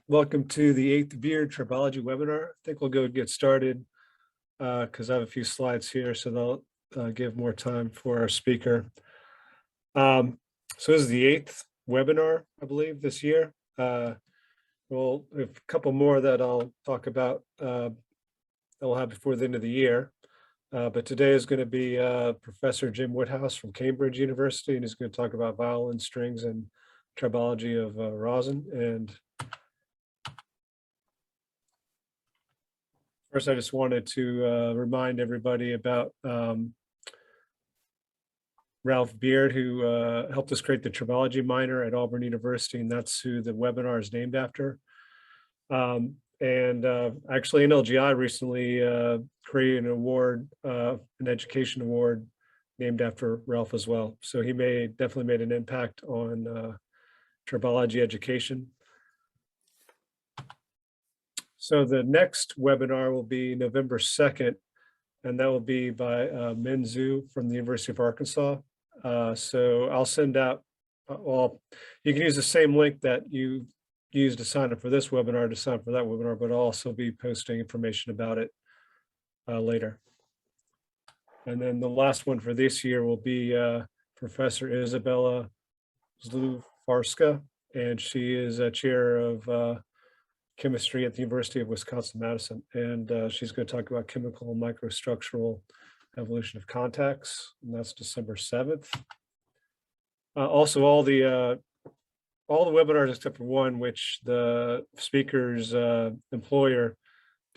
Welcome to the 8th Beard Tribology webinar. I think we'll go get started because I have a few slides here, so they'll give more time for our speaker. So this is the 8th webinar, I believe, this year. We'll have a couple more that I'll talk about that we'll have before the end of the year. But today is going to be Professor Jim Woodhouse from Cambridge University, and he's going to talk about violin strings and tribology of rosin. And first, I just wanted to remind everybody about Ralph Beard, who helped us create the Tribology minor at Auburn University, and that's who the webinar is named after. Actually, NLGI recently created an award, an education award named after Ralph as well. So he definitely made an impact on tribology education. So the next webinar will be November 2nd, and that will be by Min Zhu from the University of Arkansas. So I'll send out, well, you can use the same link that you used to sign up for this webinar to sign up for that webinar, but I'll also be posting information about it later. And then the last one for this year will be Professor Isabella Zlufarska, and she is a chair of chemistry at the University of Wisconsin-Madison, and she's going to talk about chemical and microstructural evolution of contacts, and that's December 7th. Also, all the webinars except for one, which the speaker's employer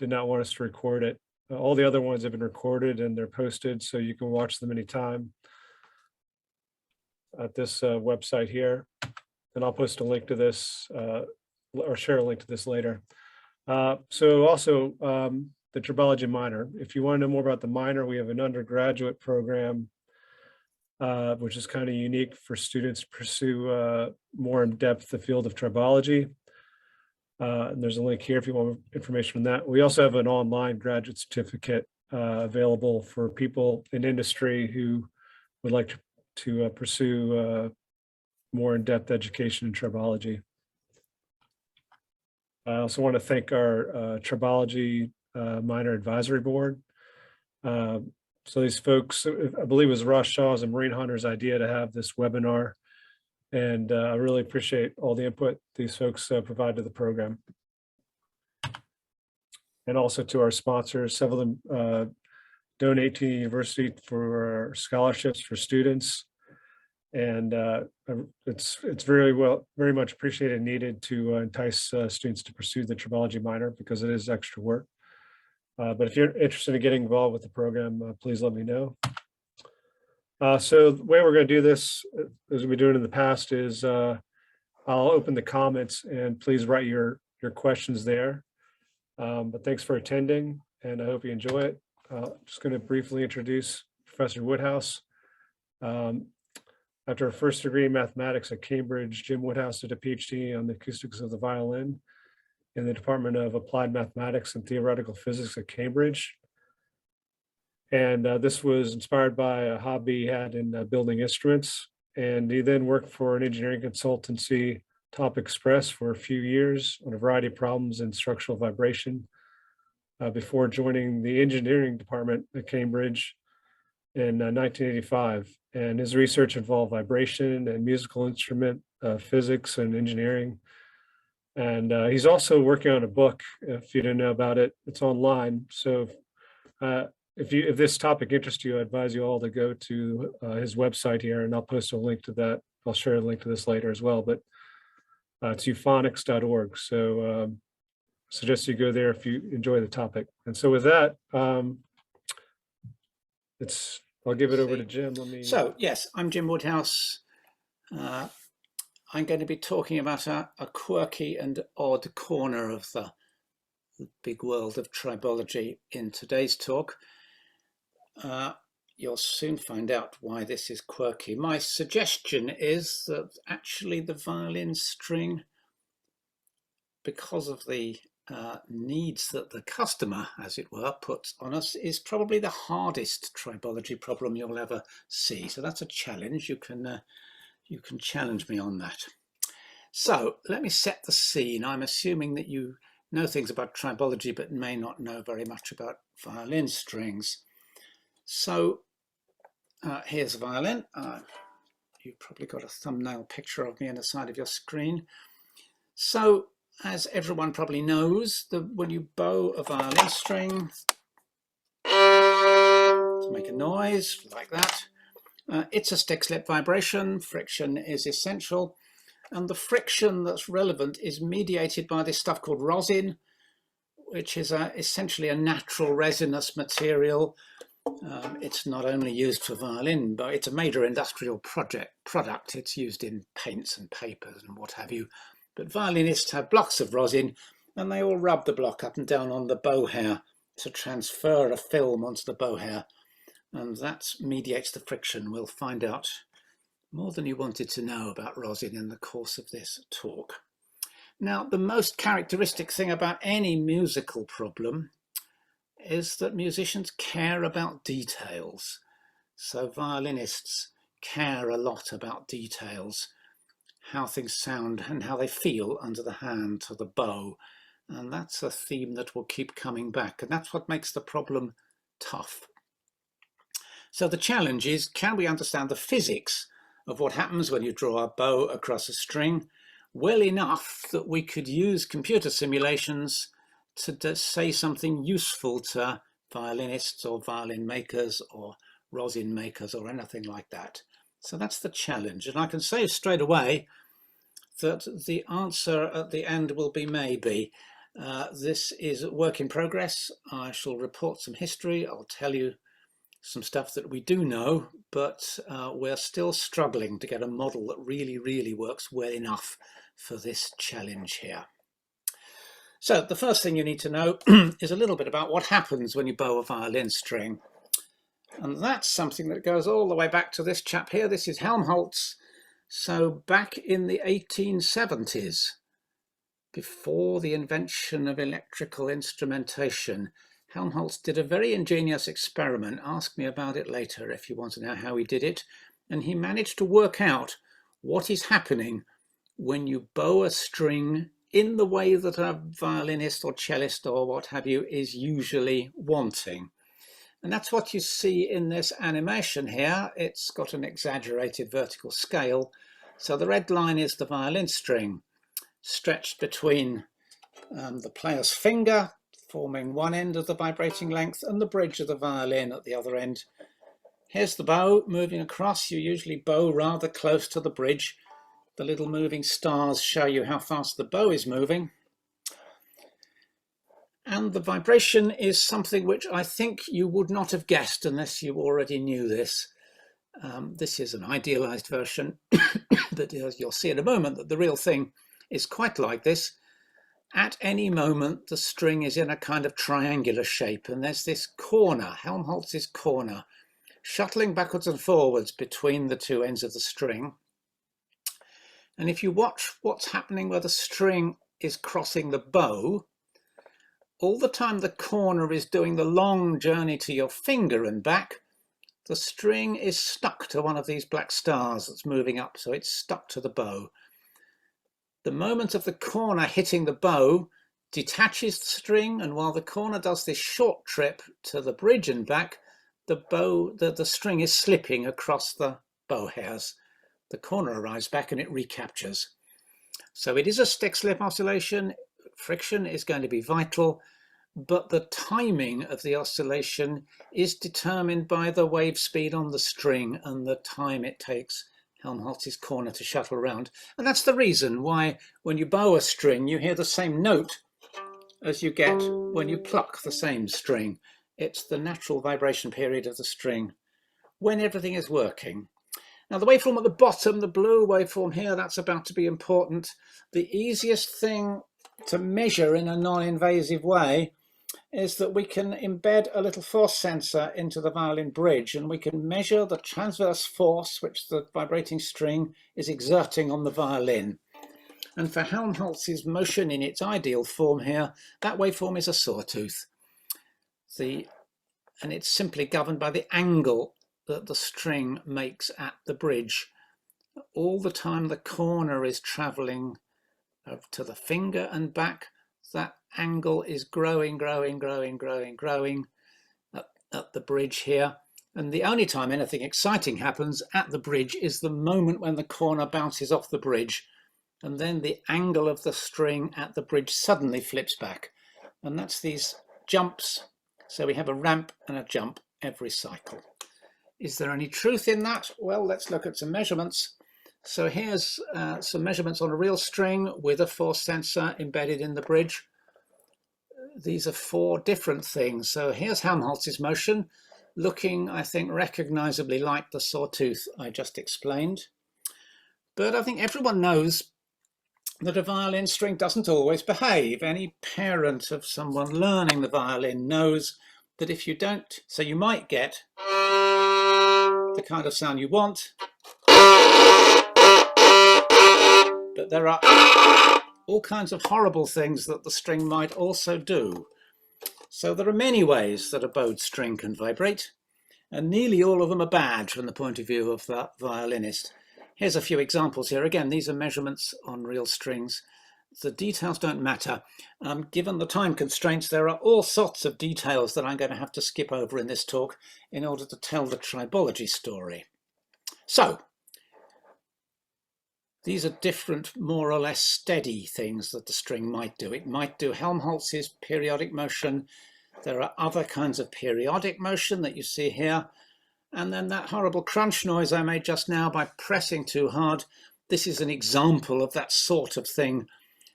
did not want us to record it. All the other ones have been recorded and they're posted, so you can watch them anytime at this website here. And I'll post a link to this or share a link to this later. So also the Tribology minor. If you want to know more about the minor, we have an undergraduate program, which is kind of unique for students to pursue more in depth the field of tribology. And there's a link here if you want information on that. We also have an online graduate certificate available for people in industry who would like to pursue more in-depth education in tribology. I also want to thank our Tribology minor advisory board. So these folks, I believe it was Ross Shaw's and Marine Hunter's idea to have this webinar. And I really appreciate all the input these folks provide to the program. And also to our sponsors, several of them donate to the university for scholarships for students. And it's very much appreciated and needed to entice students to pursue the Tribology minor because it is extra work. But if you're interested in getting involved with the program, please let me know. So the way we're going to do this, as we've been doing in the past, is I'll open the comments and please write your questions there. But thanks for attending, and I hope you enjoy it. Just going to briefly introduce Professor Woodhouse. After a first degree in mathematics at Cambridge, Jim Woodhouse did a PhD on the acoustics of the violin in the Department of Applied Mathematics and Theoretical Physics at Cambridge. And this was inspired by a hobby he had in building instruments. And he then worked for an engineering consultancy, Top Express, for a few years on a variety of problems in structural vibration before joining the engineering department at Cambridge in 1985. And his research involved vibration and musical instrument physics and engineering. And he's also working on a book. If you didn't know about it, it's online. So if this topic interests you, I advise you all to go to his website here, and I'll post a link to that. I'll share a link to this later as well, but it's euphonics.org. So suggest you go there if you enjoy the topic. And so with that, I'll give it over to Jim. So yes, I'm Jim Woodhouse. I'm going to be talking about a quirky and odd corner of the big world of tribology in today's talk. You'll soon find out why this is quirky. My suggestion is that actually the violin string, because of the needs that the customer, as it were, puts on us, is probably the hardest tribology problem you'll ever see. So that's a challenge. You can challenge me on that. So let me set the scene. I'm assuming that you know things about tribology, but may not know very much about violin strings. So here's a violin. You've probably got a thumbnail picture of me on the side of your screen. So as everyone probably knows, when you bow a violin string to make a noise like that, it's a stick-slip vibration. Friction is essential. And the friction that's relevant is mediated by this stuff called rosin, which is essentially a natural resinous material. It's not only used for violin, but it's a major industrial product. It's used in paints and papers and what have you. But violinists have blocks of rosin, and they all rub the block up and down on the bow hair to transfer a film onto the bow hair. And that mediates the friction. We'll find out more than you wanted to know about rosin in the course of this talk. Now, the most characteristic thing about any musical problem is that musicians care about details. So violinists care a lot about details, how things sound and how they feel under the hand to the bow. And that's a theme that will keep coming back. And that's what makes the problem tough. So the challenge is, can we understand the physics of what happens when you draw a bow across a string well enough that we could use computer simulations to say something useful to violinists or violin makers or rosin makers or anything like that. So that's the challenge. And I can say straight away that the answer at the end will be maybe. This is a work in progress. I shall report some history. I'll tell you some stuff that we do know, but we're still struggling to get a model that really works well enough for this challenge here. So the first thing you need to know is a little bit about what happens when you bow a violin string. And that's something that goes all the way back to this chap here. This is Helmholtz. So back in the 1870s, before the invention of electrical instrumentation, Helmholtz did a very ingenious experiment. Ask me about it later if you want to know how he did it. And he managed to work out what is happening when you bow a string in the way that a violinist or cellist or what have you is usually wanting. And that's what you see in this animation here. It's got an exaggerated vertical scale. So the red line is the violin string stretched between the player's finger, forming one end of the vibrating length, and the bridge of the violin at the other end. Here's the bow moving across. You usually bow rather close to the bridge. The little moving stars show you how fast the bow is moving. And the vibration is something which I think you would not have guessed unless you already knew this. This is an idealized version, but as you'll see in a moment that the real thing is quite like this. At any moment, the string is in a kind of triangular shape, and there's this corner, Helmholtz's corner, shuttling backwards and forwards between the two ends of the string. And if you watch what's happening where the string is crossing the bow, all the time the corner is doing the long journey to your finger and back, the string is stuck to one of these black stars that's moving up, so it's stuck to the bow. The moment of the corner hitting the bow detaches the string, and while the corner does this short trip to the bridge and back, the string is slipping across the bow hairs. The corner arrives back and it recaptures. So it is a stick-slip oscillation. Friction is going to be vital, but the timing of the oscillation is determined by the wave speed on the string and the time it takes Helmholtz's corner to shuttle around. And that's the reason why when you bow a string, you hear the same note as you get when you pluck the same string. It's the natural vibration period of the string when everything is working. Now the waveform at the bottom, the blue waveform here, that's about to be important. The easiest thing to measure in a non-invasive way is that we can embed a little force sensor into the violin bridge, and we can measure the transverse force which the vibrating string is exerting on the violin. And for Helmholtz's motion in its ideal form here, that waveform is a sawtooth. And it's simply governed by the angle that the string makes at the bridge. All the time the corner is traveling to the finger and back, that angle is growing at the bridge here. And the only time anything exciting happens at the bridge is the moment when the corner bounces off the bridge, and then the angle of the string at the bridge suddenly flips back. And that's these jumps. So we have a ramp and a jump every cycle. Is there any truth in that? Well, let's look at some measurements. So here's some measurements on a real string with a force sensor embedded in the bridge. These are 4 different things. So here's Helmholtz's motion, looking, I think, recognizably like the sawtooth I just explained. But I think everyone knows that a violin string doesn't always behave. Any parent of someone learning the violin knows that if you don't, so you might get the kind of sound you want, but there are all kinds of horrible things that the string might also do. So there are many ways that a bowed string can vibrate, and nearly all of them are bad from the point of view of the violinist. Here's a few examples here. Again, these are measurements on real strings. The details don't matter. Given the time constraints, there are all sorts of details that I'm going to have to skip over in this talk in order to tell the tribology story. So, these are different, more or less steady things that the string might do. It might do Helmholtz's periodic motion. There are other kinds of periodic motion that you see here. And then that horrible crunch noise I made just now by pressing too hard. This is an example of that sort of thing.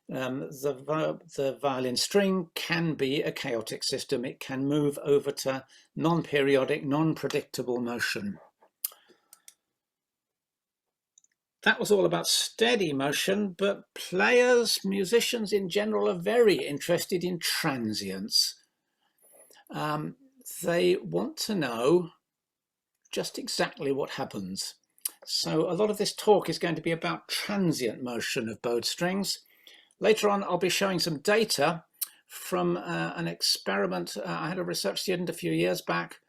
The violin string can be a chaotic system. It can move over to non-periodic, non-predictable motion. That was all about steady motion, but players, musicians in general, are very interested in transients. They want to know just exactly what happens. So a lot of this talk is going to be about transient motion of bowed strings. Later on, I'll be showing some data from an experiment. I had a research student a few years back,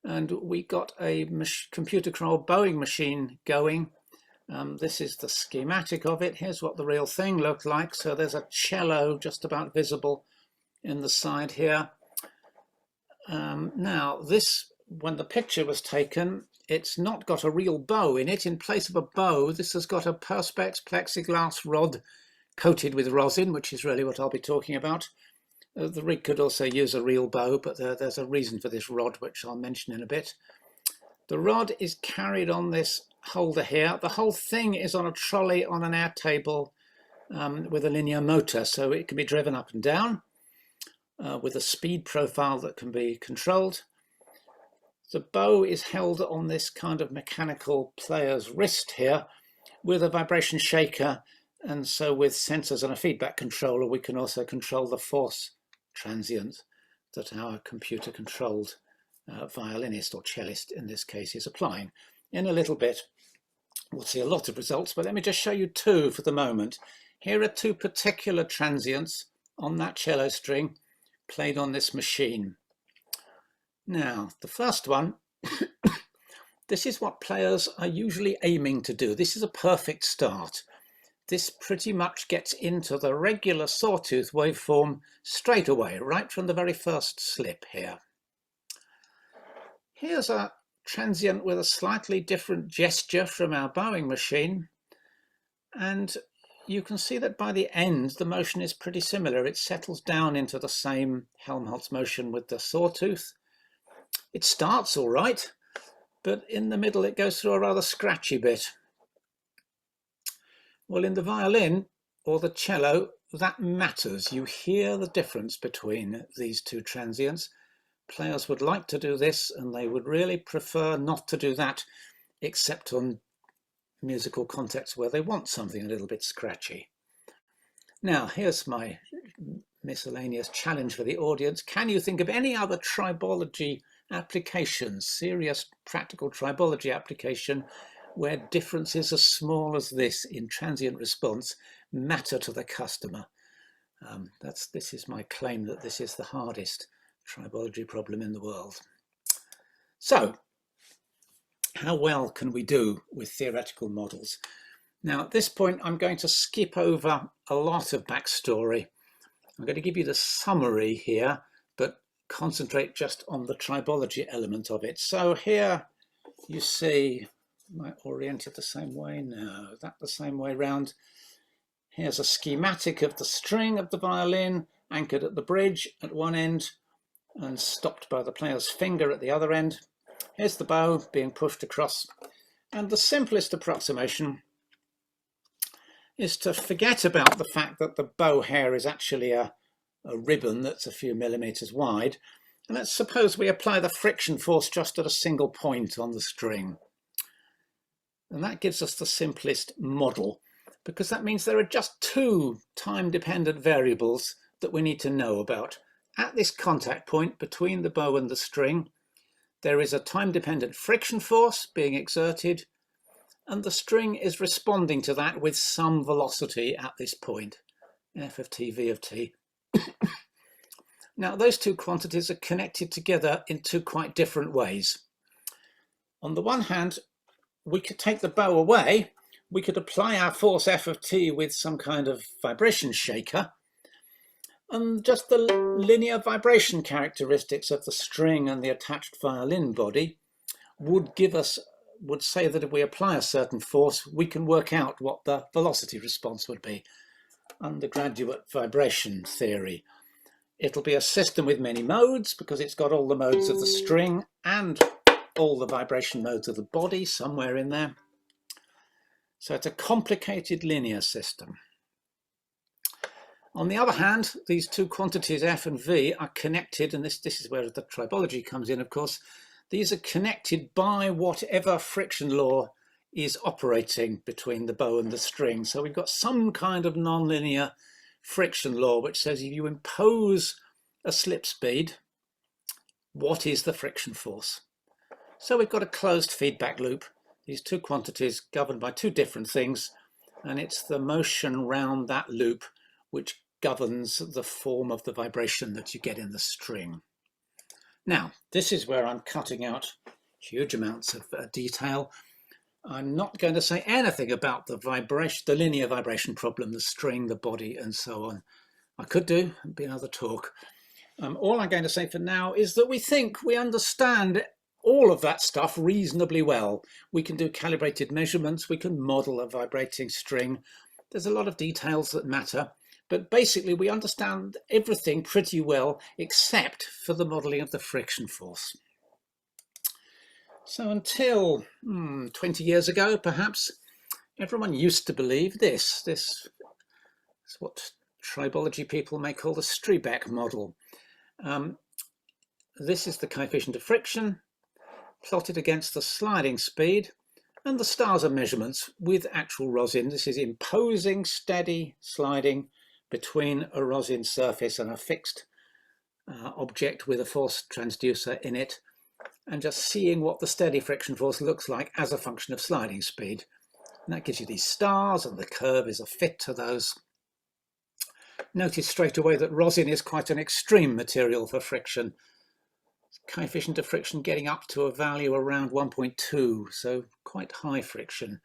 and we got a computer-controlled bowing machine going. This is the schematic of it. Here's what the real thing looked like. So there's a cello just about visible in the side here. Now, this, when the picture was taken, it's not got a real bow in it. In place of a bow, this has got a perspex plexiglass rod coated with rosin, which is really what I'll be talking about. The rig could also use a real bow, but there's a reason for this rod, which I'll mention in a bit. The rod is carried on this holder here. The whole thing is on a trolley on an air table with a linear motor, so it can be driven up and down with a speed profile that can be controlled. The bow is held on this kind of mechanical player's wrist here with a vibration shaker, and so with sensors and a feedback controller we can also control the force transient that our computer-controlled violinist or cellist in this case is applying. In a little bit we'll see a lot of results, but let me just show you 2 for the moment. Here are 2 particular transients on that cello string played on this machine. Now, the first one, this is what players are usually aiming to do. This is a perfect start. This pretty much gets into the regular sawtooth waveform straight away, right from the very first slip here. Here's a transient with a slightly different gesture from our bowing machine. And you can see that by the end, the motion is pretty similar. It settles down into the same Helmholtz motion with the sawtooth. It starts all right, but in the middle it goes through a rather scratchy bit. Well, in the violin or the cello, that matters. You hear the difference between these 2 transients. Players would like to do this, and they would really prefer not to do that, except on musical contexts where they want something a little bit scratchy. Now, here's my miscellaneous challenge for the audience. Can you think of any other tribology application, serious practical tribology application, where differences as small as this in transient response matter to the customer? This is my claim that this is the hardest tribology problem in the world. So, how well can we do with theoretical models? Now at this point, I'm going to skip over a lot of backstory. I'm going to give you the summary here, but concentrate just on the tribology element of it. So here you see, am I oriented the same way? No, is that the same way round? Here's a schematic of the string of the violin, anchored at the bridge at one end and stopped by the player's finger at the other end. Here's the bow being pushed across. And the simplest approximation is to forget about the fact that the bow hair is actually a ribbon that's a few millimeters wide. And let's suppose we apply the friction force just at a single point on the string. And that gives us the simplest model, because that means there are just two time-dependent variables that we need to know about. At this contact point between the bow and the string, there is a time-dependent friction force being exerted, and the string is responding to that with some velocity at this point, F of t, V of t. Now, those two quantities are connected together in two quite different ways. On the one hand, we could take the bow away, we could apply our force F of t with some kind of vibration shaker, and just the linear vibration characteristics of the string and the attached violin body would say that if we apply a certain force, we can work out what the velocity response would be. Undergraduate vibration theory. It'll be a system with many modes because it's got all the modes of the string and all the vibration modes of the body somewhere in there. So it's a complicated linear system. On the other hand, these two quantities F and V are connected, and this is where the tribology comes in, of course. These are connected by whatever friction law is operating between the bow and the string. So we've got some kind of nonlinear friction law which says if you impose a slip speed, what is the friction force? So we've got a closed feedback loop, these two quantities governed by two different things, and it's the motion round that loop which governs the form of the vibration that you get in the string. Now, this is where I'm cutting out huge amounts of detail. I'm not going to say anything about the linear vibration problem, the string, the body, and so on. I could do, it'd be another talk. All I'm going to say for now is that we think we understand all of that stuff reasonably well. We can do calibrated measurements, we can model a vibrating string. There's a lot of details that matter, but basically we understand everything pretty well except for the modeling of the friction force. So until 20 years ago, perhaps, everyone used to believe this. This is what tribology people may call the Streebeck model. This is the coefficient of friction plotted against the sliding speed, and the stars are measurements with actual rosin. This is imposing steady sliding between a rosin surface and a fixed object with a force transducer in it, and just seeing what the steady friction force looks like as a function of sliding speed. And that gives you these stars, and the curve is a fit to those. Notice straight away that rosin is quite an extreme material for friction. Coefficient of friction getting up to a value around 1.2, so quite high friction.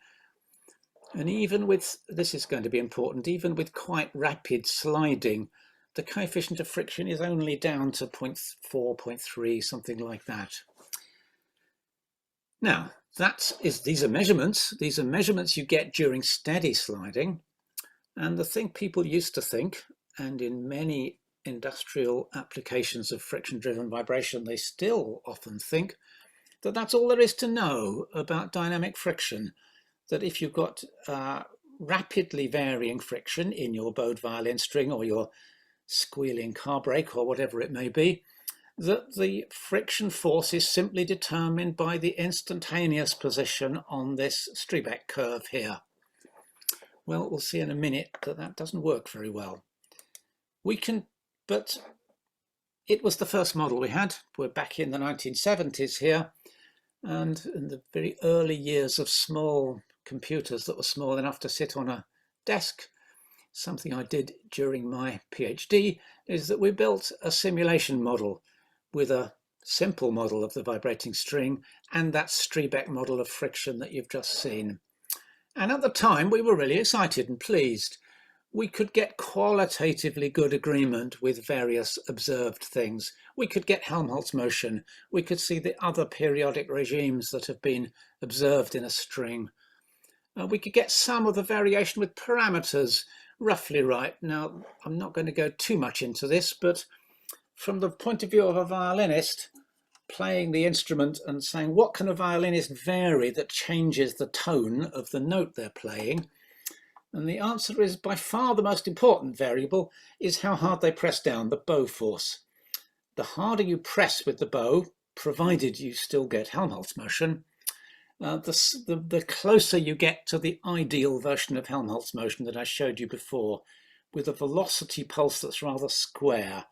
And even with, this is going to be important, even with quite rapid sliding, the coefficient of friction is only down to 0.4, 0.3, something like that. Now, these are measurements you get during steady sliding. And the thing people used to think, and in many industrial applications of friction-driven vibration, they still often think that that's all there is to know about dynamic friction. That if you've got rapidly varying friction in your bowed violin string or your squealing car brake or whatever it may be, that the friction force is simply determined by the instantaneous position on this Streebeck curve here. Well, we'll see in a minute that that doesn't work very well. But it was the first model we had. We're back in the 1970s here, and in the very early years of small computers that were small enough to sit on a desk, something I did during my PhD is that we built a simulation model with a simple model of the vibrating string and that Streebeck model of friction that you've just seen. And at the time, we were really excited and pleased. We could get qualitatively good agreement with various observed things. We could get Helmholtz motion. We could see the other periodic regimes that have been observed in a string. We could get some of the variation with parameters roughly right. Now, I'm not going to go too much into this, but from the point of view of a violinist, playing the instrument and saying, what can a violinist vary that changes the tone of the note they're playing? And the answer is, by far the most important variable is how hard they press down, the bow force. The harder you press with the bow, provided you still get Helmholtz motion, the closer you get to the ideal version of Helmholtz motion that I showed you before, with a velocity pulse that's rather square.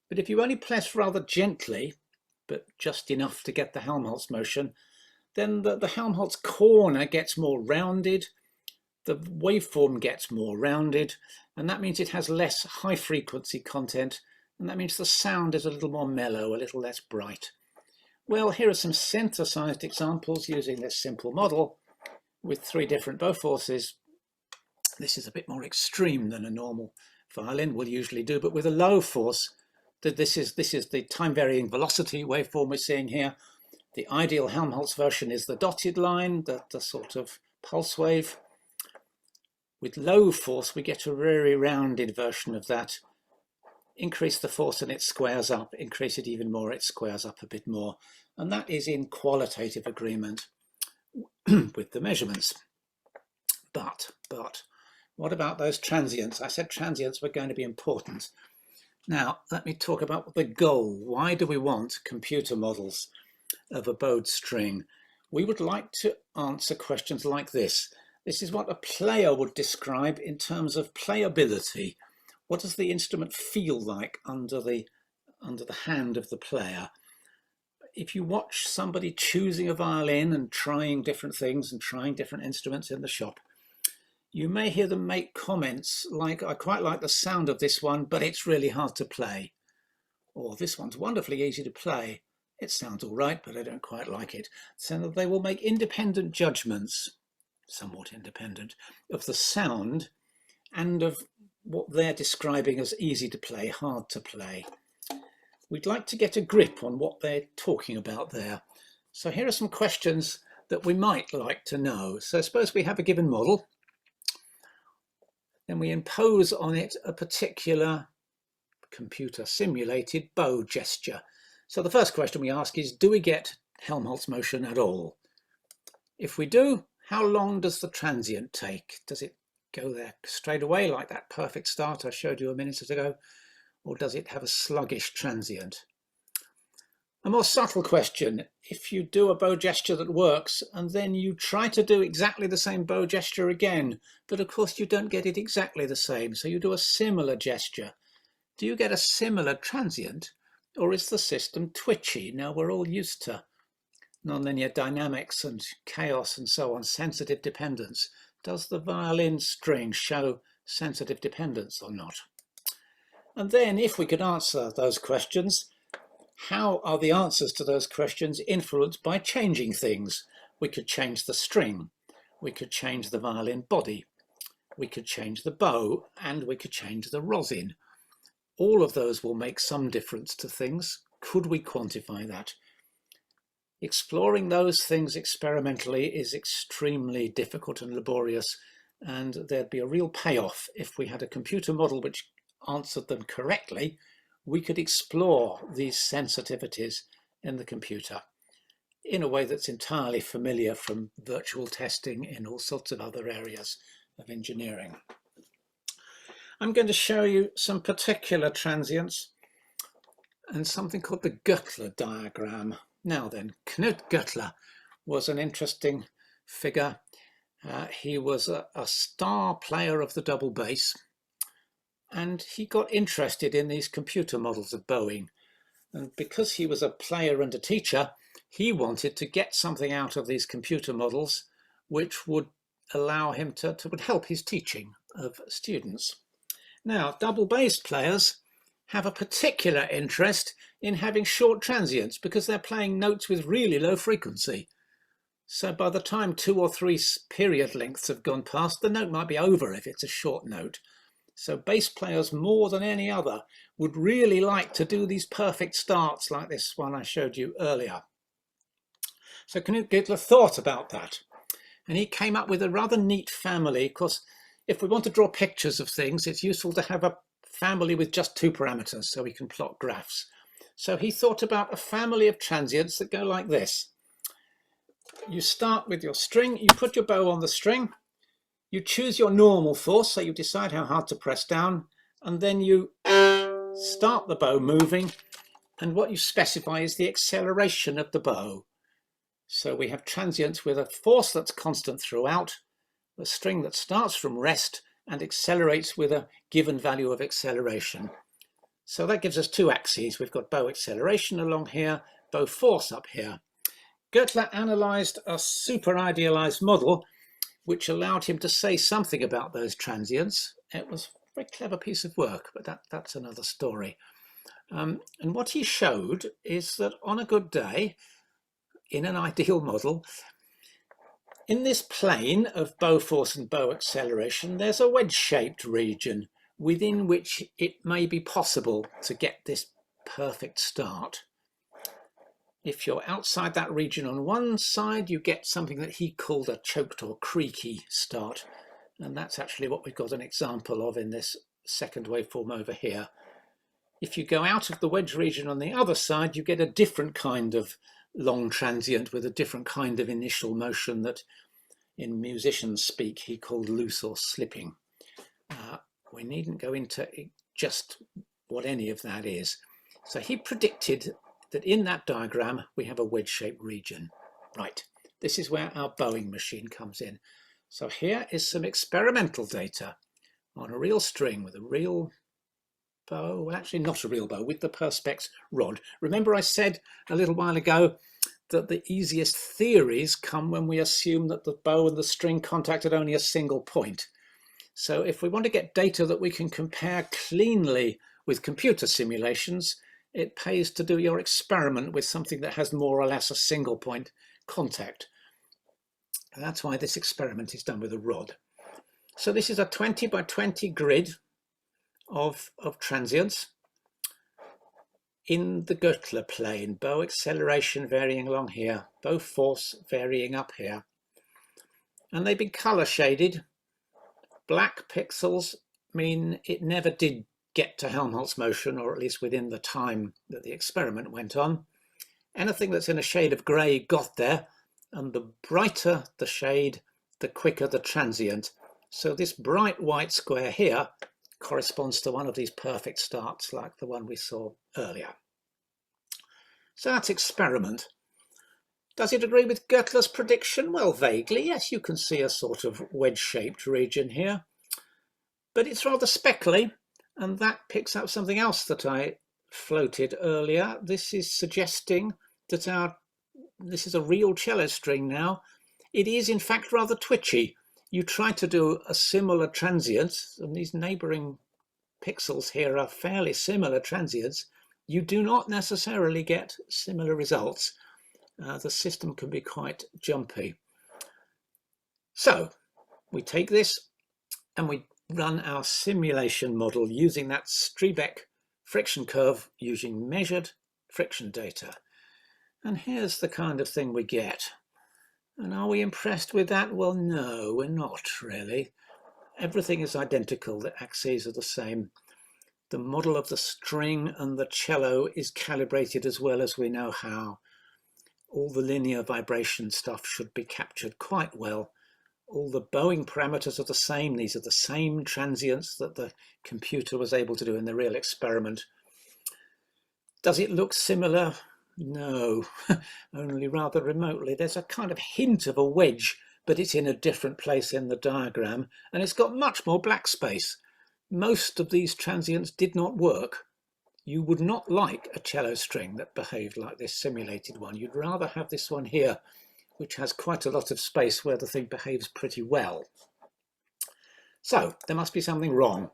But if you only press rather gently, but just enough to get the Helmholtz motion, then the Helmholtz corner gets more rounded, the waveform gets more rounded, and that means it has less high frequency content, and that means the sound is a little more mellow, a little less bright. Well, here are some synthesized examples using this simple model with 3 different bow forces. This is a bit more extreme than a normal violin will usually do, but with a low force, this is the time varying velocity waveform we're seeing here. The ideal Helmholtz version is the dotted line, the sort of pulse wave. With low force, we get a very rounded version of that. Increase the force and it squares up, increase it even more, it squares up a bit more. And that is in qualitative agreement with the measurements. But what about those transients? I said transients were going to be important. Now, let me talk about the goal. Why do we want computer models of a bowed string? We would like to answer questions like this. This is what a player would describe in terms of playability. What does the instrument feel like under the hand of the player? If you watch somebody choosing a violin and trying different things and trying different instruments in the shop, you may hear them make comments like, I quite like the sound of this one, but it's really hard to play. Or this one's wonderfully easy to play. It sounds all right, but I don't quite like it. So they will make independent judgments, somewhat independent, of the sound and of what they're describing as easy to play, hard to play. We'd like to get a grip on what they're talking about there. So here are some questions that we might like to know. So suppose we have a given model, then we impose on it a particular computer simulated bow gesture. So the first question we ask is, do we get Helmholtz motion at all? If we do, how long does the transient take? Does it go there straight away like that perfect start I showed you a minute ago? Or does it have a sluggish transient? A more subtle question, if you do a bow gesture that works and then you try to do exactly the same bow gesture again, but of course you don't get it exactly the same, so you do a similar gesture. Do you get a similar transient, or is the system twitchy? Now we're all used to nonlinear dynamics and chaos and so on, sensitive dependence. Does the violin string show sensitive dependence or not? And then if we could answer those questions, how are the answers to those questions influenced by changing things? We could change the string, we could change the violin body, we could change the bow, and we could change the rosin. All of those will make some difference to things. Could we quantify that? Exploring those things experimentally is extremely difficult and laborious, and there'd be a real payoff if we had a computer model which answered them correctly. We could explore these sensitivities in the computer in a way that's entirely familiar from virtual testing in all sorts of other areas of engineering. I'm going to show you some particular transients and something called the Guckler diagram. Now then, Knut Guckler was an interesting figure. He was a star player of the double bass, and he got interested in these computer models of bowing. And because he was a player and a teacher, he wanted to get something out of these computer models which would allow him would help his teaching of students. Now, double bass players have a particular interest in having short transients because they're playing notes with really low frequency. So by the time 2 or 3 period lengths have gone past, the note might be over if it's a short note. So bass players more than any other would really like to do these perfect starts like this one I showed you earlier. So Knut Guckler thought about that, and he came up with a rather neat family, because if we want to draw pictures of things, it's useful to have a family with just 2 parameters so we can plot graphs. So he thought about a family of transients that go like this. You start with your string, you put your bow on the string, you choose your normal force, so you decide how hard to press down, and then you start the bow moving, and what you specify is the acceleration of the bow. So we have transients with a force that's constant throughout, a string that starts from rest and accelerates with a given value of acceleration. So that gives us 2 axes. We've got bow acceleration along here, bow force up here. Guckler analysed a super idealised model which allowed him to say something about those transients. It was a very clever piece of work, but that's another story. And what he showed is that on a good day, in an ideal model, in this plane of bow force and bow acceleration, there's a wedge-shaped region within which it may be possible to get this perfect start. If you're outside that region on one side, you get something that he called a choked or creaky start. And that's actually what we've got an example of in this second waveform over here. If you go out of the wedge region on the other side, you get a different kind of long transient with a different kind of initial motion that in musicians speak he called loose or slipping. We needn't go into just what any of that is. So he predicted that in that diagram we have a wedge-shaped region. Right, this is where our bowing machine comes in. So here is some experimental data on a real string with a real bow, well actually not a real bow, with the perspex rod. Remember I said a little while ago that the easiest theories come when we assume that the bow and the string contact at only a single point. So if we want to get data that we can compare cleanly with computer simulations, it pays to do your experiment with something that has more or less a single point contact. And that's why this experiment is done with a rod. So this is a 20 by 20 grid of transients in the Guckler plane, bow acceleration varying along here, bow force varying up here. And they've been color shaded. Black pixels mean it never did get to Helmholtz motion, or at least within the time that the experiment went on. Anything that's in a shade of grey got there, and the brighter the shade, the quicker the transient. So this bright white square here corresponds to one of these perfect starts like the one we saw earlier. So that's experiment. Does it agree with Guckler's prediction? Well, vaguely, yes, you can see a sort of wedge-shaped region here, but it's rather speckly, and that picks up something else that I floated earlier. This is suggesting that this is a real cello string now. It is in fact rather twitchy. You try to do a similar transient, and these neighbouring pixels here are fairly similar transients. You do not necessarily get similar results. The system can be quite jumpy. So we take this and we run our simulation model using that Streebeck friction curve using measured friction data. And here's the kind of thing we get. And are we impressed with that? Well, no, we're not really. Everything is identical, the axes are the same. The model of the string and the cello is calibrated as well as we know how. All the linear vibration stuff should be captured quite well. All the bowing parameters are the same. These are the same transients that the computer was able to do in the real experiment. Does it look similar? No, only rather remotely. There's a kind of hint of a wedge, but it's in a different place in the diagram, and it's got much more black space. Most of these transients did not work. You would not like a cello string that behaved like this simulated one. You'd rather have this one here, which has quite a lot of space where the thing behaves pretty well. So there must be something wrong.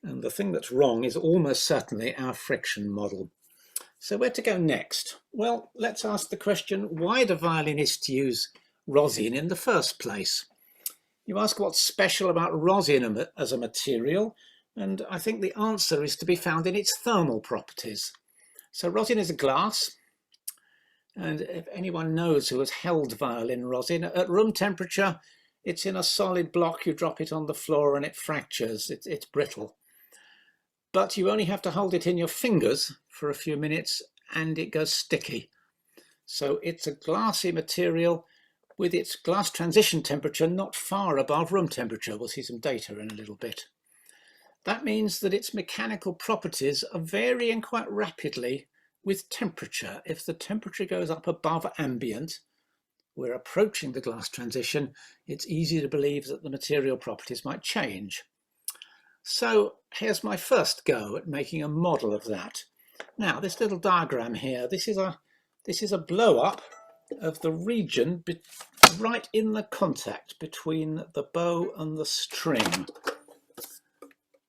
And the thing that's wrong is almost certainly our friction model. So where to go next? Well, let's ask the question, why do violinists use rosin in the first place? You ask what's special about rosin as a material, and I think the answer is to be found in its thermal properties. So rosin is a glass, and if anyone knows who has held violin rosin, at room temperature, it's in a solid block, you drop it on the floor and it fractures, it's brittle. But you only have to hold it in your fingers for a few minutes and it goes sticky. So it's a glassy material with its glass transition temperature not far above room temperature. We'll see some data in a little bit. That means that its mechanical properties are varying quite rapidly with temperature. If the temperature goes up above ambient, we're approaching the glass transition, it's easy to believe that the material properties might change. So here's my first go at making a model of that. Now, this little diagram here, this is a blow up of the region right in the contact between the bow and the string.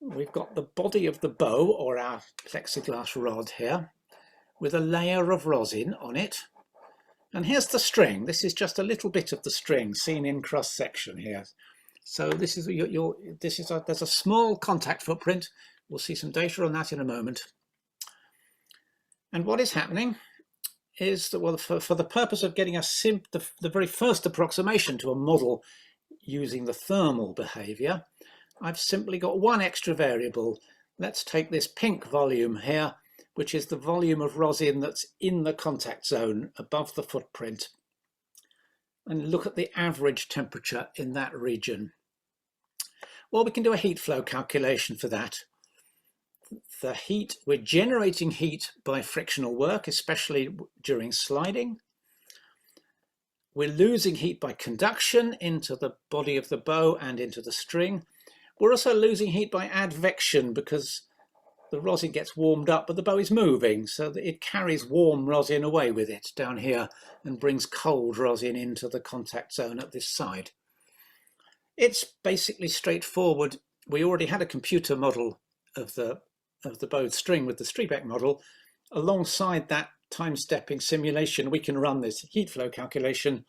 We've got the body of the bow, or our plexiglass rod here, with a layer of rosin on it. And here's the string. This is just a little bit of the string seen in cross section here. So this is there's a small contact footprint. We'll see some data on that in a moment. And what is happening is that, well, for the purpose of getting the very first approximation to a model using the thermal behavior, I've simply got one extra variable. Let's take this pink volume here, which is the volume of rosin that's in the contact zone above the footprint, and look at the average temperature in that region. Well, we can do a heat flow calculation for that. The heat, we're generating heat by frictional work, especially during sliding. We're losing heat by conduction into the body of the bow and into the string. We're also losing heat by advection because the rosin gets warmed up, but the bow is moving, so that it carries warm rosin away with it down here and brings cold rosin into the contact zone at this side. It's basically straightforward. We already had a computer model of the bowed string with the Streebeck model. Alongside that time-stepping simulation, we can run this heat flow calculation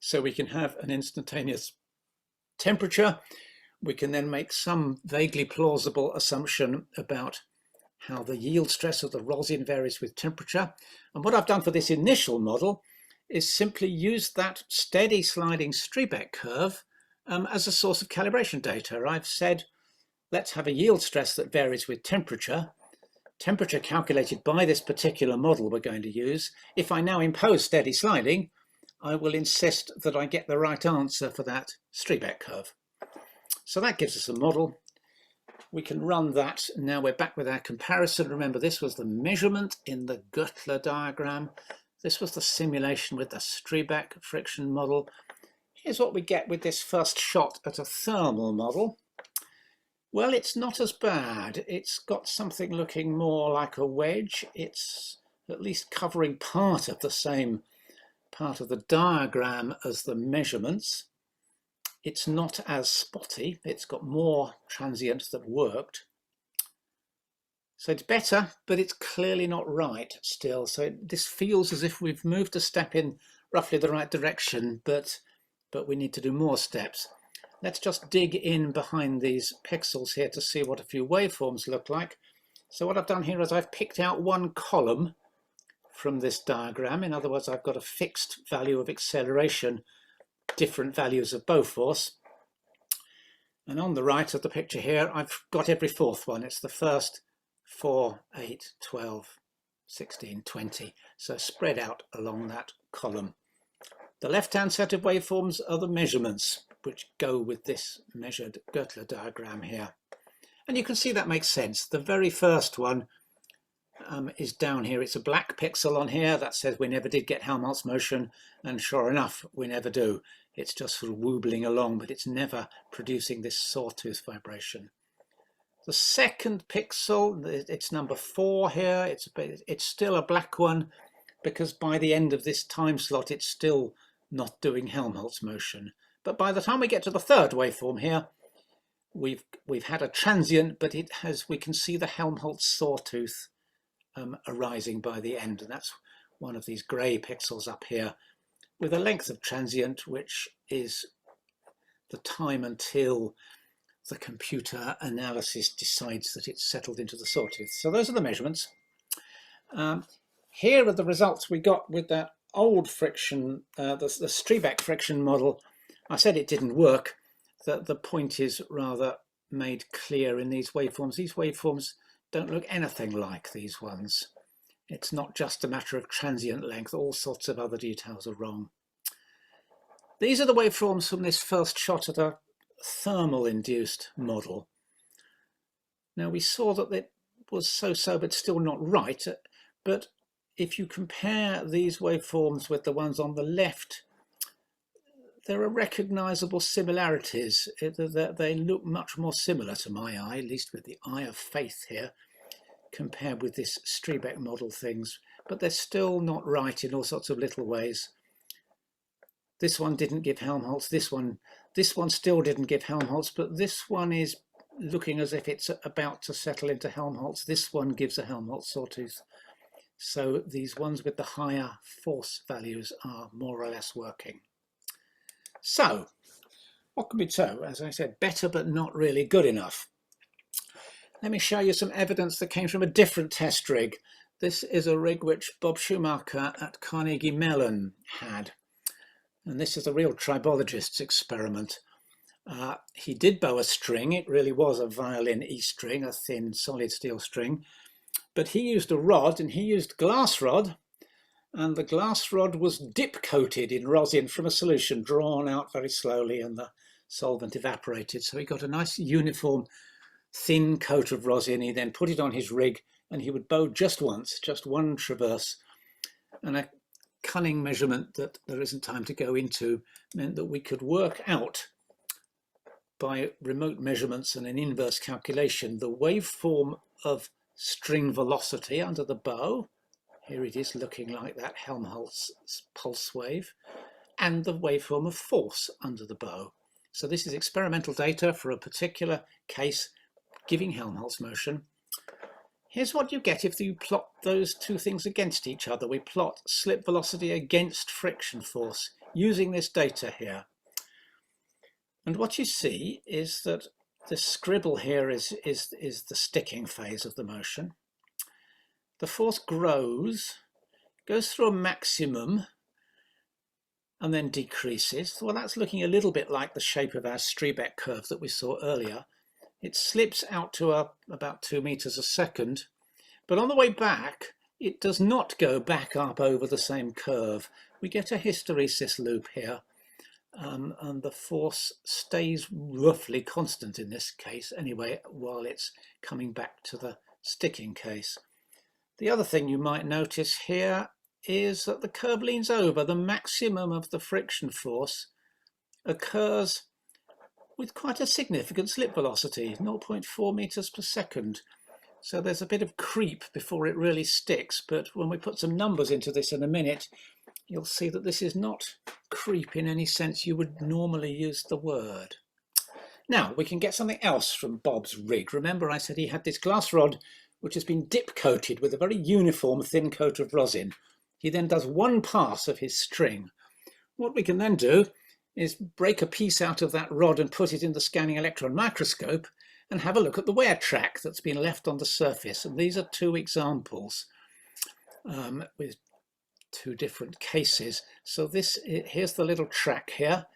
so we can have an instantaneous temperature. We can then make some vaguely plausible assumption about how the yield stress of the rosin varies with temperature. And what I've done for this initial model is simply use that steady sliding Streebeck curve as a source of calibration data. I've said, let's have a yield stress that varies with temperature. Temperature calculated by this particular model we're going to use. If I now impose steady sliding, I will insist that I get the right answer for that Streebeck curve. So that gives us a model. We can run that. Now we're back with our comparison. Remember, this was the measurement in the Guckler diagram. This was the simulation with the Streebeck friction model. Here's what we get with this first shot at a thermal model. Well, it's not as bad. It's got something looking more like a wedge. It's at least covering part of the same part of the diagram as the measurements. It's not as spotty. It's got more transients that worked. So it's better, but it's clearly not right still. So this feels as if we've moved a step in roughly the right direction, but we need to do more steps. Let's just dig in behind these pixels here to see what a few waveforms look like. So what I've done here is I've picked out one column from this diagram. In other words, I've got a fixed value of acceleration, different values of bow force. And on the right of the picture here, I've got every fourth one. It's the first 4, 8, 12, 16, 20. So spread out along that column. The left-hand set of waveforms are the measurements, which go with this measured Guckler diagram here. And you can see that makes sense. The very first one is down here. It's a black pixel on here that says we never did get Helmholtz motion, and sure enough, we never do. It's just sort of wobbling along, but it's never producing this sawtooth vibration. The second pixel, it's number 4 here. It's still a black one because by the end of this time slot, it's still not doing Helmholtz motion. But by the time we get to the third waveform here, we've had a transient, but we can see the Helmholtz sawtooth arising by the end, and that's one of these grey pixels up here with a length of transient, which is the time until the computer analysis decides that it's settled into the sawtooth. So those are the measurements. Here are the results we got with that old friction, the Streebeck friction model. I said it didn't work. The point is rather made clear in these waveforms. These waveforms don't look anything like these ones. It's not just a matter of transient length, all sorts of other details are wrong. These are the waveforms from this first shot at a thermal induced model. Now we saw that it was so-so but still not right, but if you compare these waveforms with the ones on the left, there are recognizable similarities. They look much more similar to my eye, at least with the eye of faith here, compared with this Streebeck model things, but they're still not right in all sorts of little ways. This one didn't give Helmholtz, this one still didn't give Helmholtz, but this one is looking as if it's about to settle into Helmholtz. This one gives a Helmholtz sawtooth. So these ones with the higher force values are more or less working. So what can we do? As I said, better but not really good enough. Let me show you some evidence that came from a different test rig. This is a rig which Bob Schumacher at Carnegie Mellon had. And this is a real tribologist's experiment. He did bow a string. It really was a Violin E string, a thin solid steel string. But he used a rod, and he used glass rod. And the glass rod was dip coated in rosin from a solution, drawn out very slowly, and the solvent evaporated. So he got a nice uniform thin coat of rosin. He then put it on his rig, and he would bow just once, just one traverse. And a cunning measurement that there isn't time to go into meant that we could work out by remote measurements and an inverse calculation the waveform of string velocity under the bow. Here it is looking like that Helmholtz pulse wave, and the waveform of force under the bow. So this is experimental data for a particular case giving Helmholtz motion. Here's what you get if you plot those two things against each other. We plot slip velocity against friction force using this data here. And what you see is that the scribble here is the sticking phase of the motion. The force grows, goes through a maximum, and then decreases. Well, that's looking a little bit like the shape of our Streebeck curve that we saw earlier. It slips out to about 2 meters a second, but on the way back, it does not go back up over the same curve. We get a hysteresis loop here, and the force stays roughly constant in this case anyway, while it's coming back to the sticking case. The other thing you might notice here is that the curve leans over. The maximum of the friction force occurs with quite a significant slip velocity, 0.4 meters per second. So there's a bit of creep before it really sticks, but when we put some numbers into this in a minute, you'll see that this is not creep in any sense you would normally use the word. Now, we can get something else from Bob's rig. Remember I said he had this glass rod which has been dip coated with a very uniform thin coat of rosin. He then does one pass of his string. What we can then do is break a piece out of that rod and put it in the scanning electron microscope and have a look at the wear track that's been left on the surface. And these are two examples with two different cases. So here's the little track here.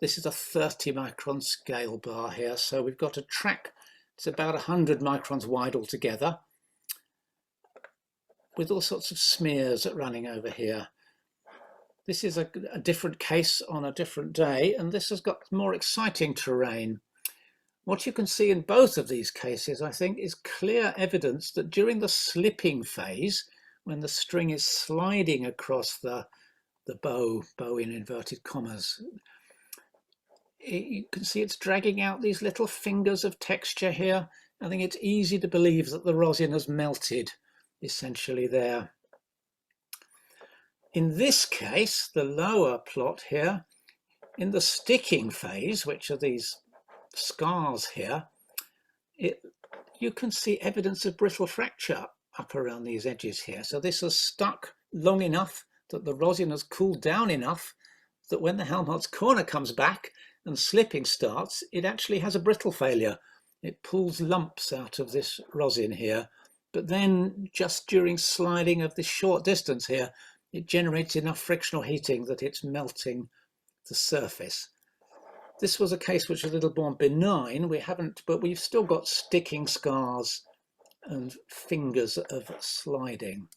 This is a 30 micron scale bar here. So we've got a track that's about 100 microns wide altogether, with all sorts of smears running over here. This is a different case on a different day, and this has got more exciting terrain. What you can see in both of these cases, I think, is clear evidence that during the slipping phase, when the string is sliding across the bow in inverted commas, you can see it's dragging out these little fingers of texture here. I think it's easy to believe that the rosin has melted essentially there. In this case, the lower plot here, in the sticking phase, which are these scars here, you can see evidence of brittle fracture. up around these edges here. So this has stuck long enough that the rosin has cooled down enough that when the Helmholtz corner comes back and slipping starts, it actually has a brittle failure. It pulls lumps out of this rosin here, but then just during sliding of this short distance here, it generates enough frictional heating that it's melting the surface. This was a case which was a little more benign. But we've still got sticking scars and fingers of sliding.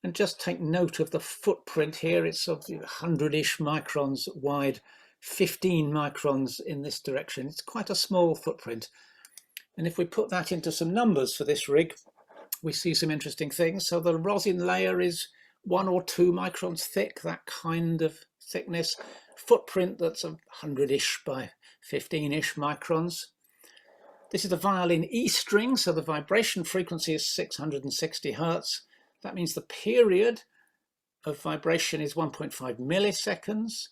And just take note of the footprint here. It's of 100-ish microns wide, 15 microns in this direction. It's quite a small footprint. And if we put that into some numbers for this rig, we see some interesting things. So the rosin layer is 1 or 2 microns thick, that kind of thickness. Footprint that's 100-ish by 15-ish microns. This is the Violin E String, so the vibration frequency is 660 Hertz. That means the period of vibration is 1.5 milliseconds.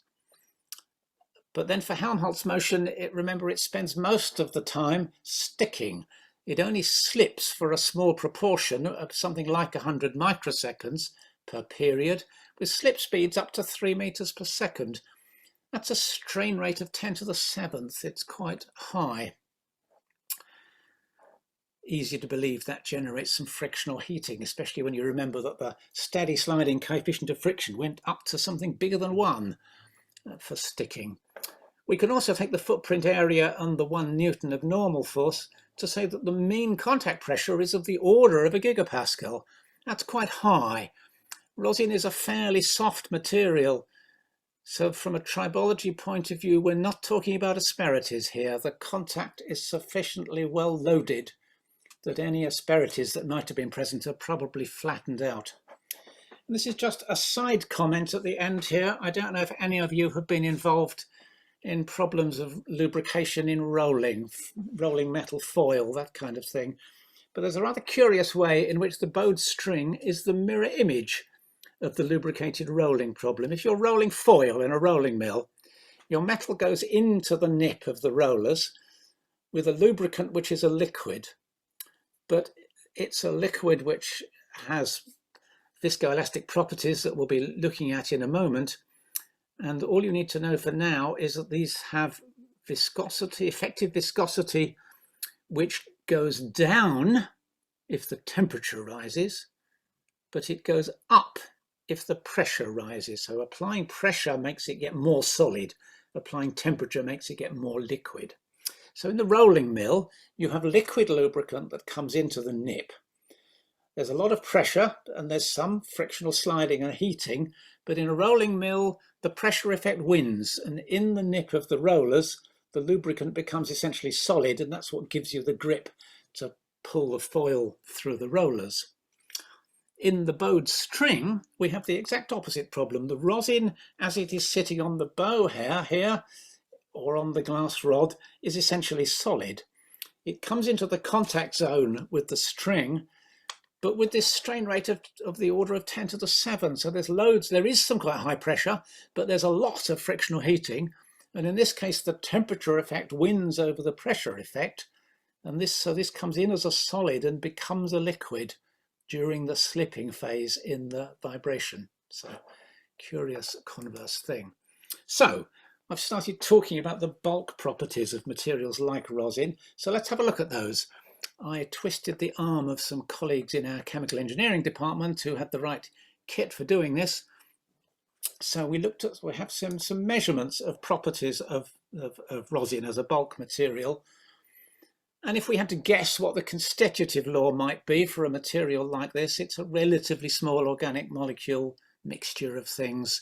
But then for Helmholtz motion, remember it spends most of the time sticking. It only slips for a small proportion of something like 100 microseconds per period, with slip speeds up to 3 meters per second. That's a strain rate of 10 to the 7th. It's quite high. Easy to believe that generates some frictional heating, especially when you remember that the steady sliding coefficient of friction went up to something bigger than 1 for sticking. We can also take the footprint area and the 1 Newton of normal force to say that the mean contact pressure is of the order of a gigapascal. That's quite high. Rosin is a fairly soft material, so from a tribology point of view, we're not talking about asperities here. The contact is sufficiently well loaded that any asperities that might have been present are probably flattened out. And this is just a side comment at the end here. I don't know if any of you have been involved in problems of lubrication in rolling metal foil, that kind of thing. But there's a rather curious way in which the bowed string is the mirror image of the lubricated rolling problem. If you're rolling foil in a rolling mill, your metal goes into the nip of the rollers with a lubricant which is a liquid. But it's a liquid which has viscoelastic properties that we'll be looking at in a moment. And all you need to know for now is that these have viscosity, effective viscosity, which goes down if the temperature rises, but it goes up if the pressure rises. So applying pressure makes it get more solid. Applying temperature makes it get more liquid. So in the rolling mill, you have liquid lubricant that comes into the nip. There's a lot of pressure and there's some frictional sliding and heating, but in a rolling mill, the pressure effect wins. And in the nip of the rollers, the lubricant becomes essentially solid, and that's what gives you the grip to pull the foil through the rollers. In the bowed string, we have the exact opposite problem. The rosin, as it is sitting on the bow here, or on the glass rod, is essentially solid. It comes into the contact zone with the string, but with this strain rate of the order of 10 to the 7. So there is some quite high pressure, but there's a lot of frictional heating. And in this case, the temperature effect wins over the pressure effect. And so this comes in as a solid and becomes a liquid during the slipping phase in the vibration. So curious converse thing. So I've started talking about the bulk properties of materials like rosin. So let's have a look at those. I twisted the arm of some colleagues in our chemical engineering department who had the right kit for doing this. So we have some measurements of properties of rosin as a bulk material. And if we had to guess what the constitutive law might be for a material like this, it's a relatively small organic molecule mixture of things.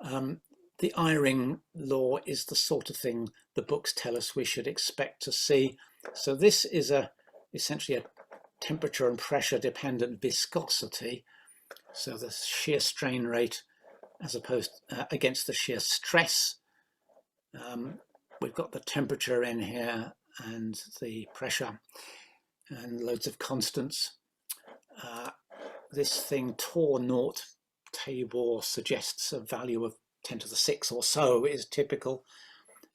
The Eyring law is the sort of thing the books tell us we should expect to see. So this is essentially a temperature and pressure dependent viscosity. So the shear strain rate as opposed against the shear stress. We've got the temperature in here and the pressure and loads of constants. This thing Tor naught Tabor suggests a value of 10 to the 6 or so is typical.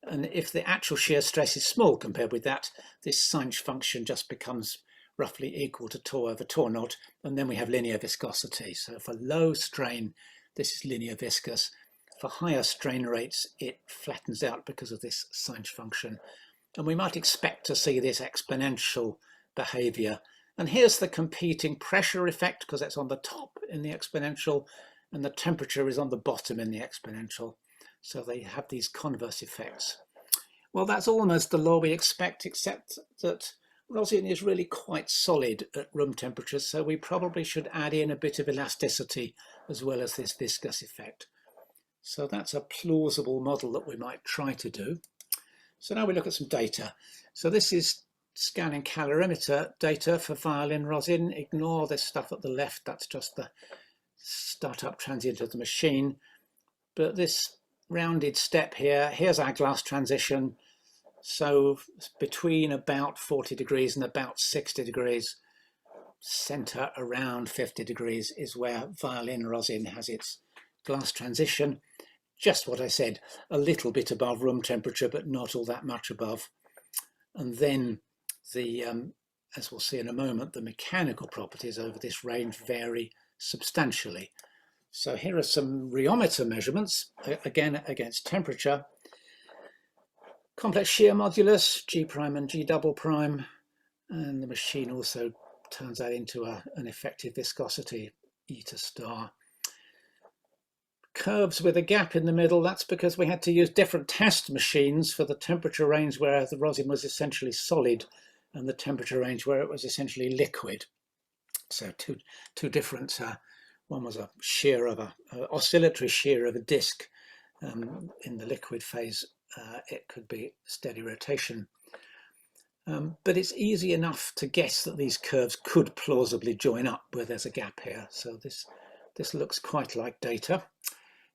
And if the actual shear stress is small compared with that, this Sainz function just becomes roughly equal to tau over tau naught, and then we have linear viscosity. So for low strain, this is linear viscous. For higher strain rates, it flattens out because of this Sainz function. And we might expect to see this exponential behavior. And here's the competing pressure effect, because that's on the top in the exponential, and the temperature is on the bottom in the exponential. So they have these converse effects. Well, that's almost the law we expect, except that rosin is really quite solid at room temperatures, so we probably should add in a bit of elasticity as well as this viscous effect. So that's a plausible model that we might try to do. So now we look at some data. So this is scanning calorimeter data for violin rosin. Ignore this stuff at the left, that's just the startup transient of the machine. But this rounded step here, here's our glass transition. So between about 40 degrees and about 60 degrees, center around 50 degrees is where violin rosin has its glass transition. Just what I said, a little bit above room temperature, but not all that much above. And then the, as we'll see in a moment, the mechanical properties over this range vary substantially. So here are some rheometer measurements, again against temperature. Complex shear modulus, G prime and G double prime, and the machine also turns that into an effective viscosity, eta star. Curves with a gap in the middle, that's because we had to use different test machines for the temperature range where the rosin was essentially solid and the temperature range where it was essentially liquid. So two different, one was a shear of oscillatory shear of a disc. In the liquid phase, it could be steady rotation. But it's easy enough to guess that these curves could plausibly join up where there's a gap here. So this looks quite like data.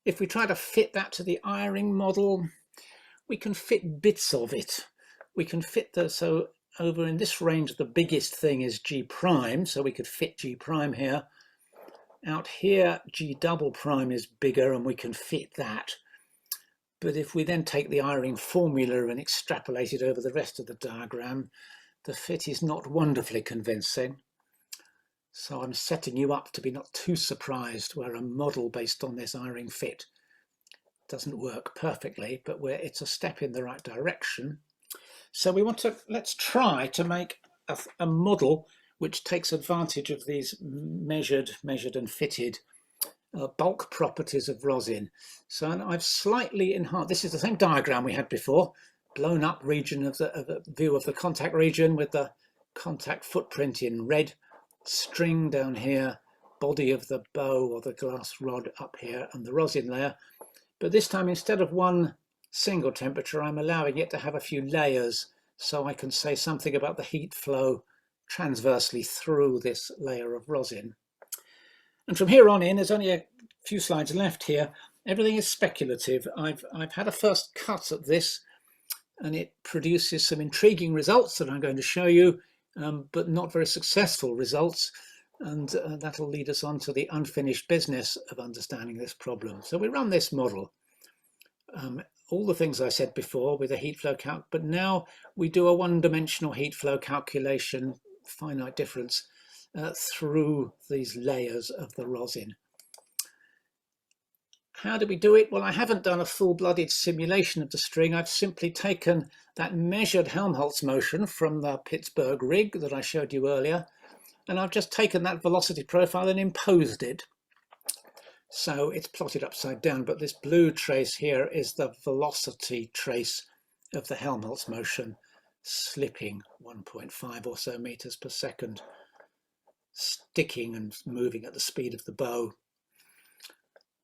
If we try to fit that to the Eyring model, we can fit bits of it. We can fit so over in this range, the biggest thing is G prime, so we could fit G prime here. Out here, G double prime is bigger and we can fit that. But if we then take the Eyring formula and extrapolate it over the rest of the diagram, the fit is not wonderfully convincing. So I'm setting you up to be not too surprised where a model based on this Eyring fit doesn't work perfectly, but where it's a step in the right direction. So let's try to make a model which takes advantage of these measured and fitted bulk properties of rosin. So I've slightly enhanced, this is the same diagram we had before, blown up region of the view of the contact region with the contact footprint in red, string down here, body of the bow or the glass rod up here, and the rosin layer. But this time, instead of one single temperature, I'm allowing it to have a few layers so I can say something about the heat flow transversely through this layer of rosin. And from here on in, there's only a few slides left here. Everything is speculative. I've had a first cut at this, and it produces some intriguing results that I'm going to show you, but not very successful results. And that'll lead us on to the unfinished business of understanding this problem. So we run this model. All the things I said before with a heat flow calc, but now we do a one-dimensional heat flow calculation, finite difference, through these layers of the rosin. How do we do it? Well, I haven't done a full-blooded simulation of the string. I've simply taken that measured Helmholtz motion from the Pittsburgh rig that I showed you earlier, and I've just taken that velocity profile and imposed it. So it's plotted upside down, but this blue trace here is the velocity trace of the Helmholtz motion, slipping 1.5 or so meters per second, sticking and moving at the speed of the bow.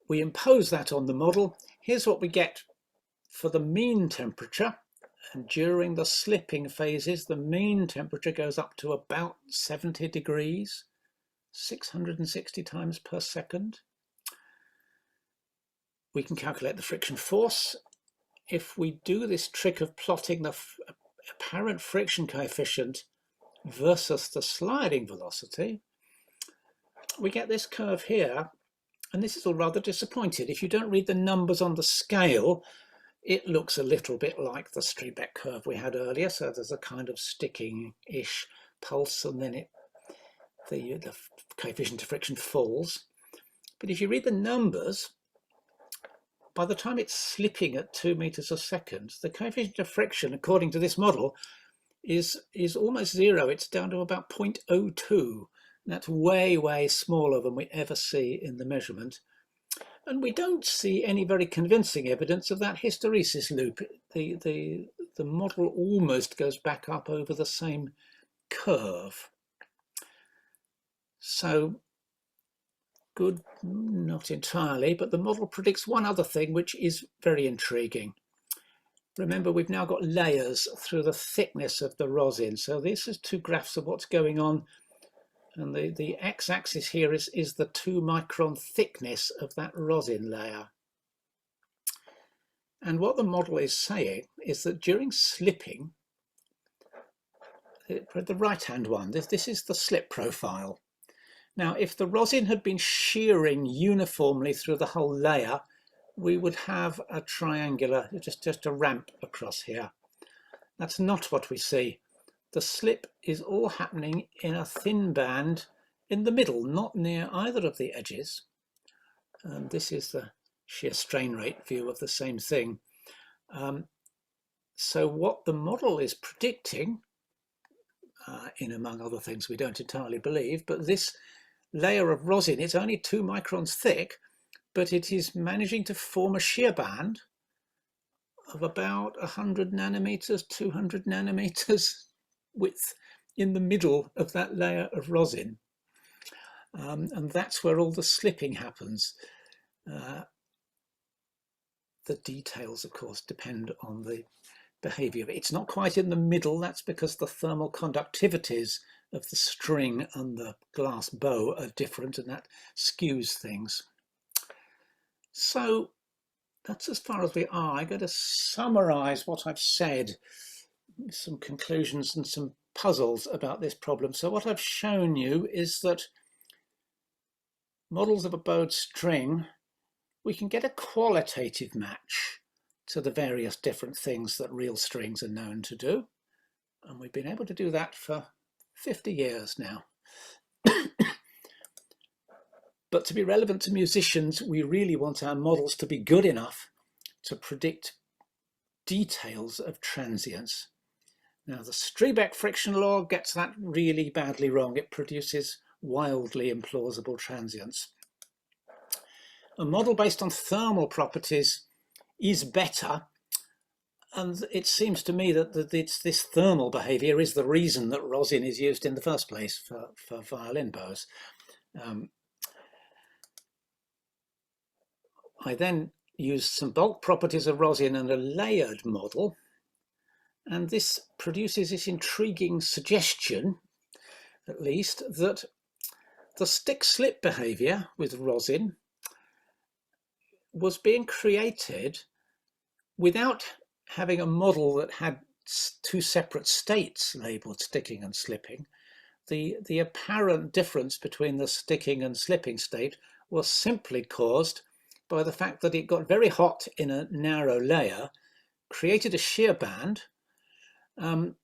We impose that on the model. Here's what we get for the mean temperature. And during the slipping phases, the mean temperature goes up to about 70 degrees, 660 times per second. We can calculate the friction force. If we do this trick of plotting the apparent friction coefficient versus the sliding velocity, we get this curve here, and this is all rather disappointed. If you don't read the numbers on the scale, it looks a little bit like the Streebeck curve we had earlier, so there's a kind of sticking-ish pulse, and then the coefficient of friction falls. But if you read the numbers, by the time it's slipping at 2 meters a second, the coefficient of friction, according to this model, is almost zero. It's down to about 0.02. That's way, way smaller than we ever see in the measurement. And we don't see any very convincing evidence of that hysteresis loop. The model almost goes back up over the same curve. So good, not entirely, but the model predicts one other thing which is very intriguing. Remember, we've now got layers through the thickness of the rosin. So this is two graphs of what's going on. And the x-axis here is the 2 micron thickness of that rosin layer. And what the model is saying is that during slipping, the right-hand one, this is the slip profile. Now, if the rosin had been shearing uniformly through the whole layer, we would have a triangular, just a ramp across here. That's not what we see. The slip is all happening in a thin band in the middle, not near either of the edges. And this is the shear strain rate view of the same thing. So what the model is predicting, in among other things we don't entirely believe, but this layer of rosin is only 2 microns thick, but it is managing to form a shear band of about 100 nanometers, 200 nanometers width in the middle of that layer of rosin. And that's where all the slipping happens. The details, of course, depend on the behavior. It's not quite in the middle. That's because the thermal conductivities of the string and the glass bow are different, and that skews things. So that's as far as we are. I'm going to summarize what I've said, some conclusions and some puzzles about this problem. So what I've shown you is that models of a bowed string, we can get a qualitative match to the various different things that real strings are known to do. And we've been able to do that for 50 years now. But to be relevant to musicians, we really want our models to be good enough to predict details of transients. Now, the Streebeck friction law gets that really badly wrong. It produces wildly implausible transients. A model based on thermal properties is better, and it seems to me that this thermal behavior is the reason that rosin is used in the first place for violin bows. I then used some bulk properties of rosin and a layered model, and this produces this intriguing suggestion, at least, that the stick-slip behavior with rosin was being created without having a model that had two separate states labeled sticking and slipping. The apparent difference between the sticking and slipping state was simply caused by the fact that it got very hot in a narrow layer, created a shear band, and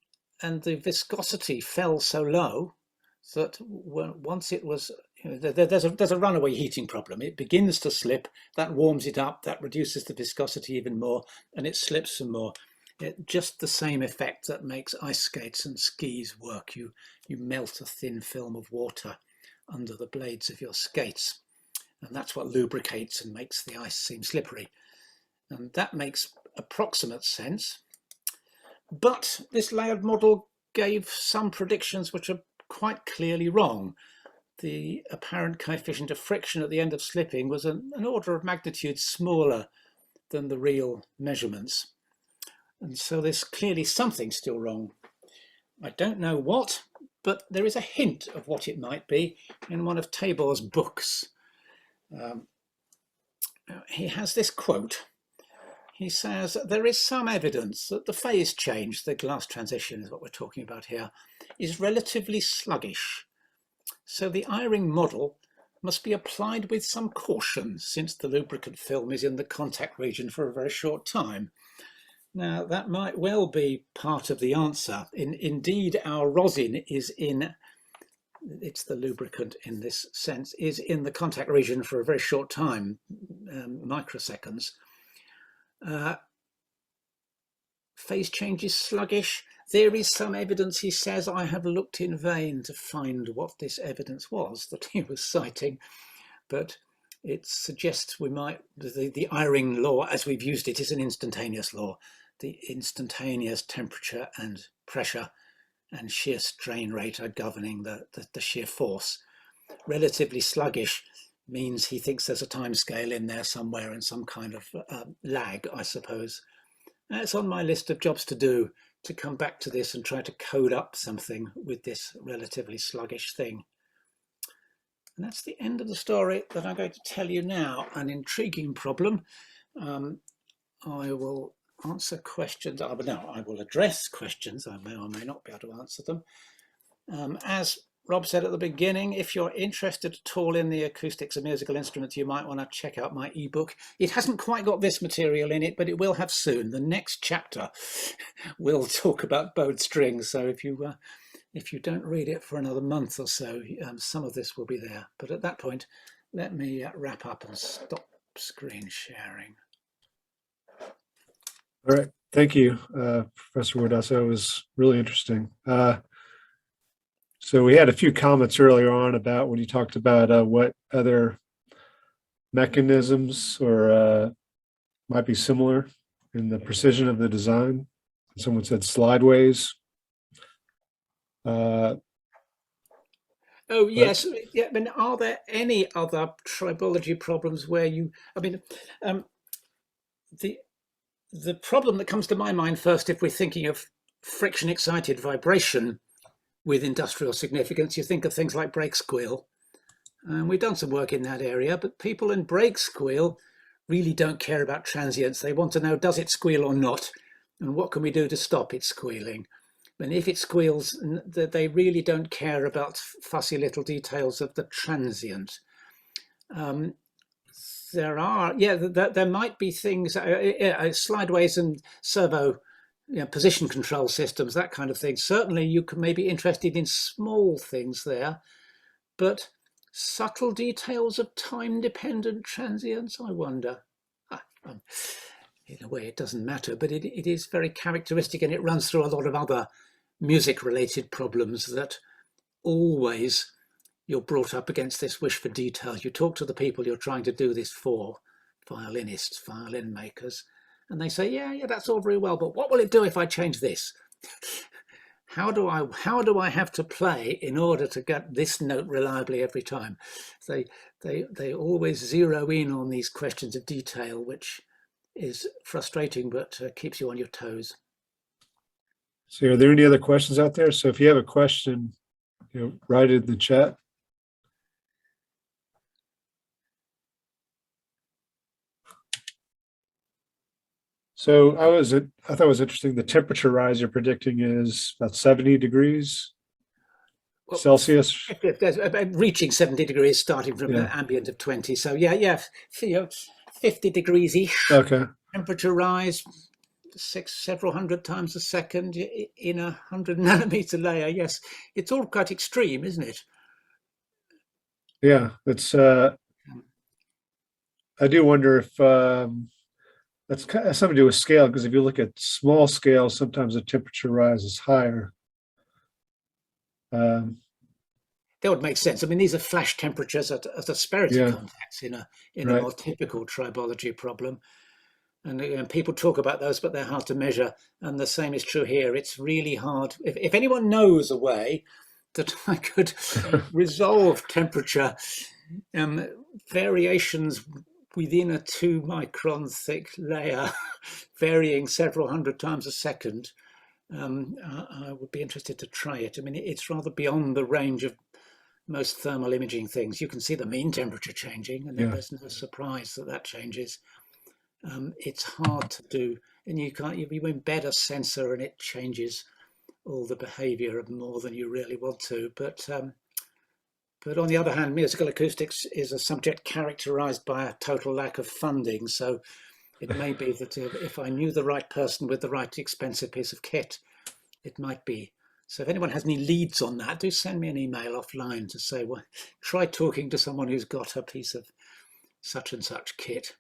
the viscosity fell so low that once it was, there's a runaway heating problem. It begins to slip, that warms it up, that reduces the viscosity even more, and it slips some more. Just the same effect that makes ice skates and skis work. You melt a thin film of water under the blades of your skates, and that's what lubricates and makes the ice seem slippery. And that makes approximate sense. But this layered model gave some predictions which are quite clearly wrong. The apparent coefficient of friction at the end of slipping was an order of magnitude smaller than the real measurements. And so there's clearly something still wrong. I don't know what, but there is a hint of what it might be in one of Tabor's books. He has this quote. He says, there is some evidence that the phase change, the glass transition is what we're talking about here, is relatively sluggish. So the I-ring model must be applied with some caution since the lubricant film is in the contact region for a very short time. Now, that might well be part of the answer. Indeed, our rosin is it's the lubricant in this sense, is in the contact region for a very short time, microseconds. Phase change is sluggish. There is some evidence, he says. I have looked in vain to find what this evidence was that he was citing, but it suggests we might, the Eyring law, as we've used it, is an instantaneous law. The instantaneous temperature and pressure and shear strain rate are governing the shear force. Relatively sluggish means he thinks there's a time scale in there somewhere and some kind of lag, I suppose. It's on my list of jobs to do, to come back to this and try to code up something with this relatively sluggish thing. And that's the end of the story that I'm going to tell you now. An intriguing problem. I will answer questions. I will address questions. I may or may not be able to answer them. As Rob said at the beginning, if you're interested at all in the acoustics of musical instruments, you might want to check out my ebook. It hasn't quite got this material in it, but it will have soon. The next chapter will talk about bowed strings. So if you don't read it for another month or so, some of this will be there. But at that point, let me wrap up and stop screen sharing. All right. Thank you, Professor Woodhouse. That was really interesting. So we had a few comments earlier on about when you talked about what other mechanisms or might be similar in the precision of the design. Someone said slideways. Oh yes, yeah. I mean, are there any other tribology problems where you? I mean, the problem that comes to my mind first, if we're thinking of friction excited vibration with industrial significance, you think of things like brake squeal. And we've done some work in that area, but people in brake squeal really don't care about transients. They want to know, does it squeal or not? And what can we do to stop it squealing? And if it squeals, they really don't care about fussy little details of the transient. There might be things, slideways and servo position control systems, that kind of thing. Certainly you may be interested in small things there, but subtle details of time-dependent transients, I wonder. In a way, it doesn't matter, but it is very characteristic, and it runs through a lot of other music-related problems that always you're brought up against this wish for detail. You talk to the people you're trying to do this for, violinists, violin makers, and they say, yeah, that's all very well, but what will it do if I change this? How do I have to play in order to get this note reliably every time? They always zero in on these questions of detail, which is frustrating, but keeps you on your toes. So are there any other questions out there? So if you have a question, write it in the chat. So I thought it was interesting. The temperature rise you're predicting is about 70 degrees Celsius. Reaching 70 degrees, starting from an ambient of 20. So yeah, 50 degrees-ish. Okay. Temperature rise, several hundred times a second in 100 nanometer layer. Yes, it's all quite extreme, isn't it? Yeah, it's. I do wonder if that's kind of something to do with scale, because if you look at small scale, sometimes the temperature rise is higher. That would make sense. I mean, these are flash temperatures at asperity contacts in a more typical tribology problem. And people talk about those, but they're hard to measure. And the same is true here. It's really hard. If anyone knows a way that I could resolve temperature variations within a 2 micron thick layer, varying several hundred times a second, I would be interested to try it. I mean, it's rather beyond the range of most thermal imaging things. You can see the mean temperature changing, and there's no surprise that changes. It's hard to do, and you embed a sensor and it changes all the behavior of more than you really want to. But on the other hand, musical acoustics is a subject characterized by a total lack of funding. So It may be that if I knew the right person with the right expensive piece of kit, it might be. So if anyone has any leads on that, do send me an email offline to say, well, try talking to someone who's got a piece of such and such kit.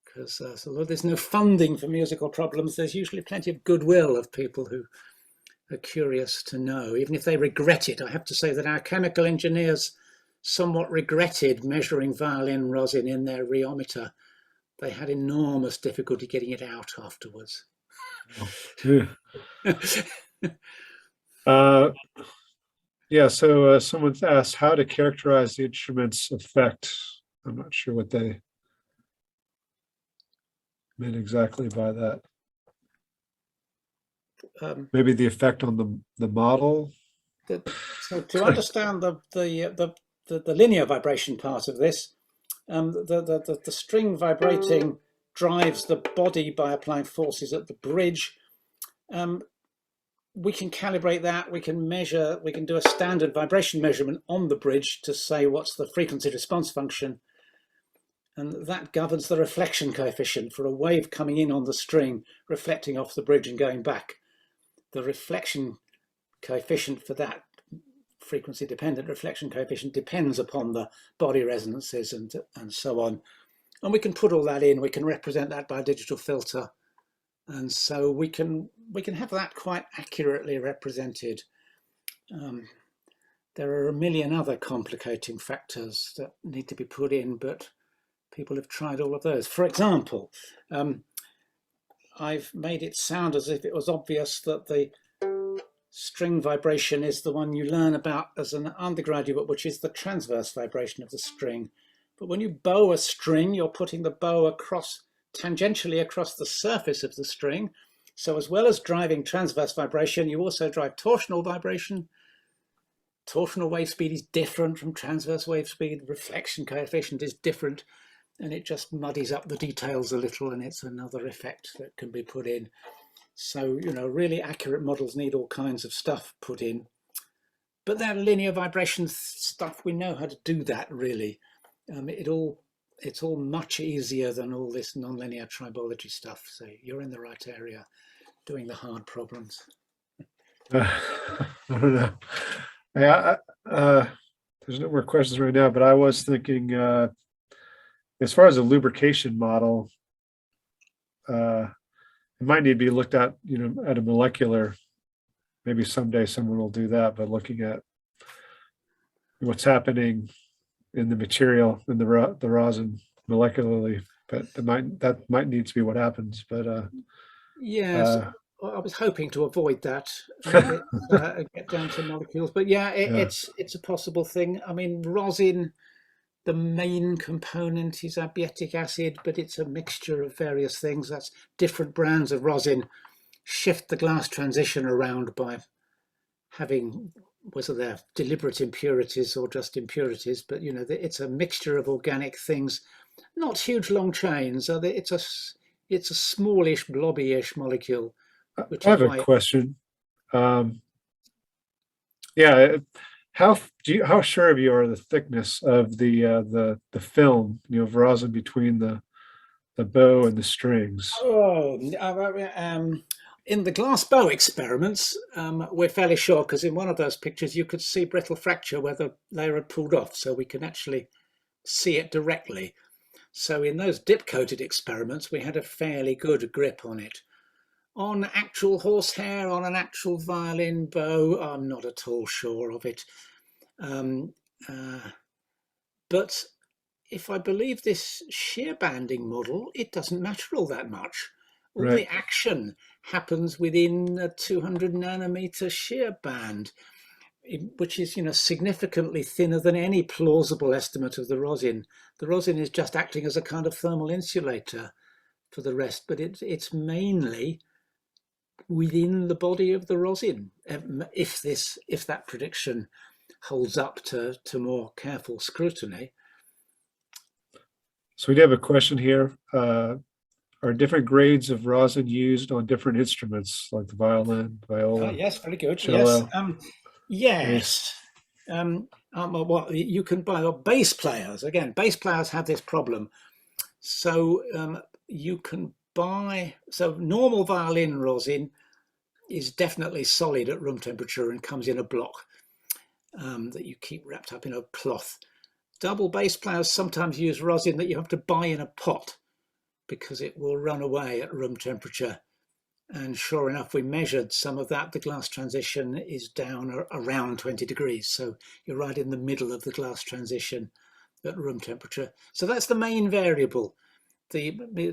Because although there's no funding for musical problems, there's usually plenty of goodwill of people who are curious to know, even if they regret it. I have to say that our chemical engineers somewhat regretted measuring violin rosin in their rheometer. They had enormous difficulty getting it out afterwards. Yeah, so someone's asked how to characterize the instrument's effect. I'm not sure what they meant exactly by that. Maybe the effect on the model. So to understand the linear vibration part of this, the string vibrating drives the body by applying forces at the bridge. We can calibrate that, we can measure, we can do a standard vibration measurement on the bridge to say what's the frequency response function. And that governs the reflection coefficient for a wave coming in on the string, reflecting off the bridge and going back. The reflection coefficient for that frequency dependent reflection coefficient depends upon the body resonances and so on. And we can put all that in, we can represent that by a digital filter. And so we can have that quite accurately represented. There are a million other complicating factors that need to be put in, but people have tried all of those. For example, I've made it sound as if it was obvious that the string vibration is the one you learn about as an undergraduate, which is the transverse vibration of the string. But when you bow a string, you're putting the bow tangentially across the surface of the string. So as well as driving transverse vibration, you also drive torsional vibration. Torsional wave speed is different from transverse wave speed. Reflection coefficient is different, and it just muddies up the details a little, and it's another effect that can be put in. So, you know, really accurate models need all kinds of stuff put in. But that linear vibration stuff, we know how to do that, really. It's all much easier than all this nonlinear tribology stuff. So you're in the right area doing the hard problems. I don't know. Yeah, there's no more questions right now, but I was thinking, as far as a lubrication model, it might need to be looked at, you know, at a molecular. Maybe someday someone will do that, but looking at what's happening in the material in the rosin molecularly, but that might need to be what happens. But yes, I was hoping to avoid that and get down to molecules, but yeah, it's a possible thing. I mean, rosin, the main component is abietic acid, but it's a mixture of various things. That's different brands of rosin shift the glass transition around by having, whether they're deliberate impurities or just impurities, but you know, it's a mixture of organic things, not huge long chains. It's a smallish, blobbyish molecule. I have a question. Yeah, how sure of you are the thickness of the film, you know, of rosin between the bow and the strings? Oh, in the glass bow experiments, we're fairly sure, because in one of those pictures you could see brittle fracture where the layer had pulled off, so we can actually see it directly. So in those dip-coated experiments, we had a fairly good grip on it. On actual horsehair, on an actual violin bow, I'm not at all sure of it. But if I believe this shear banding model, it doesn't matter all that much. All the action happens within a 200 nanometer shear band, which is, you know, significantly thinner than any plausible estimate of the rosin. The rosin is just acting as a kind of thermal insulator for the rest, but it's mainly within the body of the rosin. If that prediction holds up to more careful scrutiny. So we do have a question here. Are different grades of rosin used on different instruments, like the violin, viola? Yes, very good. Cello, Yes. Well, you can buy bass players. Again, bass players have this problem. So you can buy, so normal violin rosin is definitely solid at room temperature and comes in a block that you keep wrapped up in a cloth. Double bass players sometimes use rosin that you have to buy in a pot because it will run away at room temperature. And sure enough, we measured some of that. The glass transition is down around 20 degrees. So you're right in the middle of the glass transition at room temperature. So that's the main variable. Maybe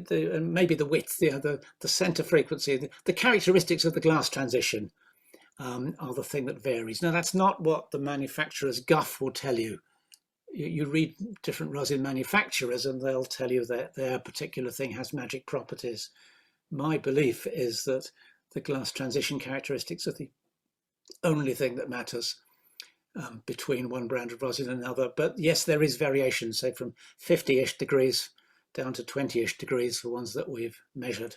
the width, the center frequency, the characteristics of the glass transition are the thing that varies. Now, that's not what the manufacturer's guff will tell you. You read different rosin manufacturers and they'll tell you that their particular thing has magic properties. My belief is that the glass transition characteristics are the only thing that matters between one brand of rosin and another. But yes, there is variation, say from 50-ish degrees down to 20-ish degrees for ones that we've measured.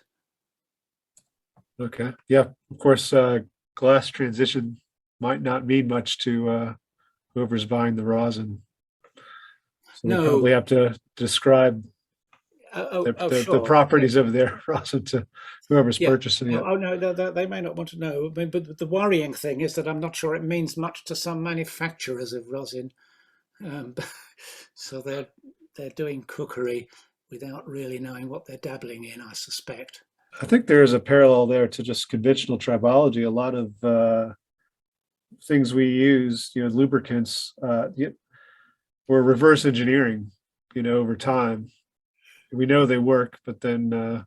Okay. Yeah, of course, glass transition might not mean much to whoever's buying the rosin. So they probably have to describe the properties of their rosin to whoever's purchasing it. Oh no, they may not want to know. But the worrying thing is that I'm not sure it means much to some manufacturers of rosin. So they're doing cookery without really knowing what they're dabbling in, I suspect. I think there is a parallel there to just conventional tribology. A lot of things we use, lubricants, we're reverse engineering, over time. We know they work, but then,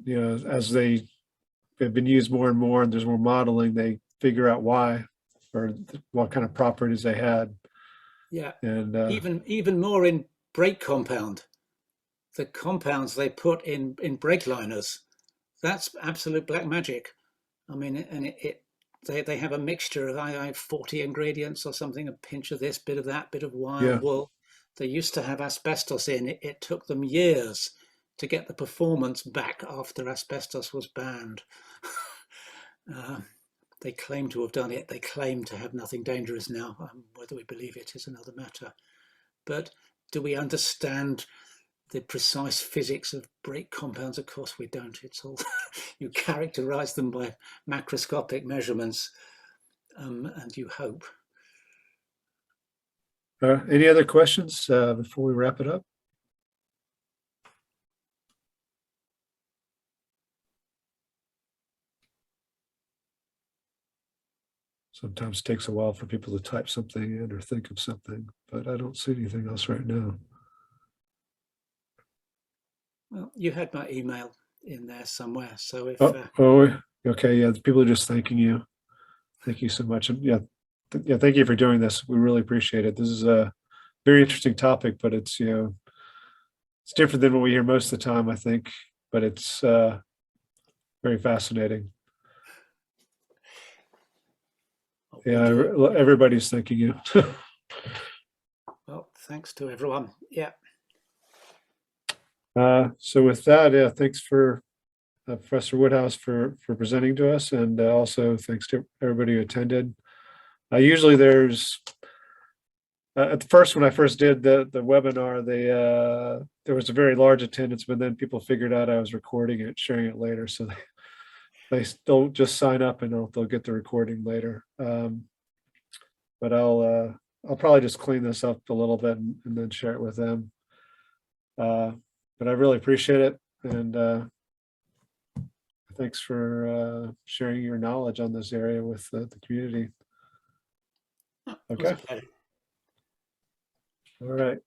as they have been used more and more and there's more modeling, they figure out why or what kind of properties they had. Yeah, and even more in brake compound. The compounds they put in brake liners, that's absolute black magic. I mean, and they have a mixture of 40 ingredients or something, a pinch of this, bit of that, bit of wire, wool. They used to have asbestos in it. It took them years to get the performance back after asbestos was banned. They claim to have done it. They claim to have nothing dangerous now. Whether we believe it is another matter. But do we understand the precise physics of brake compounds? Of course we don't. It's all you characterize them by macroscopic measurements, and you hope. Any other questions before we wrap it up? Sometimes it takes a while for people to type something in or think of something, but I don't see anything else right now. Well, you had my email in there somewhere, so if okay, yeah, people are just thanking you. Thank you so much, and thank you for doing this. We really appreciate it. This is a very interesting topic, but it's it's different than what we hear most of the time, I think, but it's very fascinating. Yeah, everybody's thanking you. Well, thanks to everyone. Yeah. So with that, thanks for Professor Woodhouse for presenting to us, and also thanks to everybody who attended. Usually there's at first, when I first did the webinar, there was a very large attendance, but then people figured out I was recording it, sharing it later, so they don't just sign up and they'll get the recording later. But I'll probably just clean this up a little bit and then share it with them. But I really appreciate it, and thanks for sharing your knowledge on this area with the community. Okay. All right.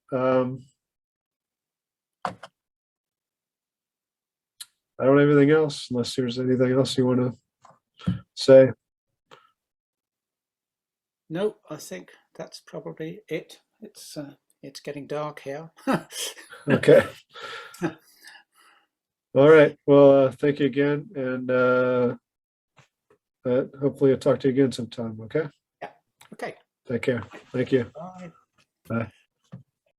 I don't have anything else unless there's anything else you want to say. No, I think that's probably it. It's getting dark here. Okay. All right. Well, thank you again, and hopefully I'll talk to you again sometime. Okay. Yeah. Okay. Take care. Thank you. Bye. Bye.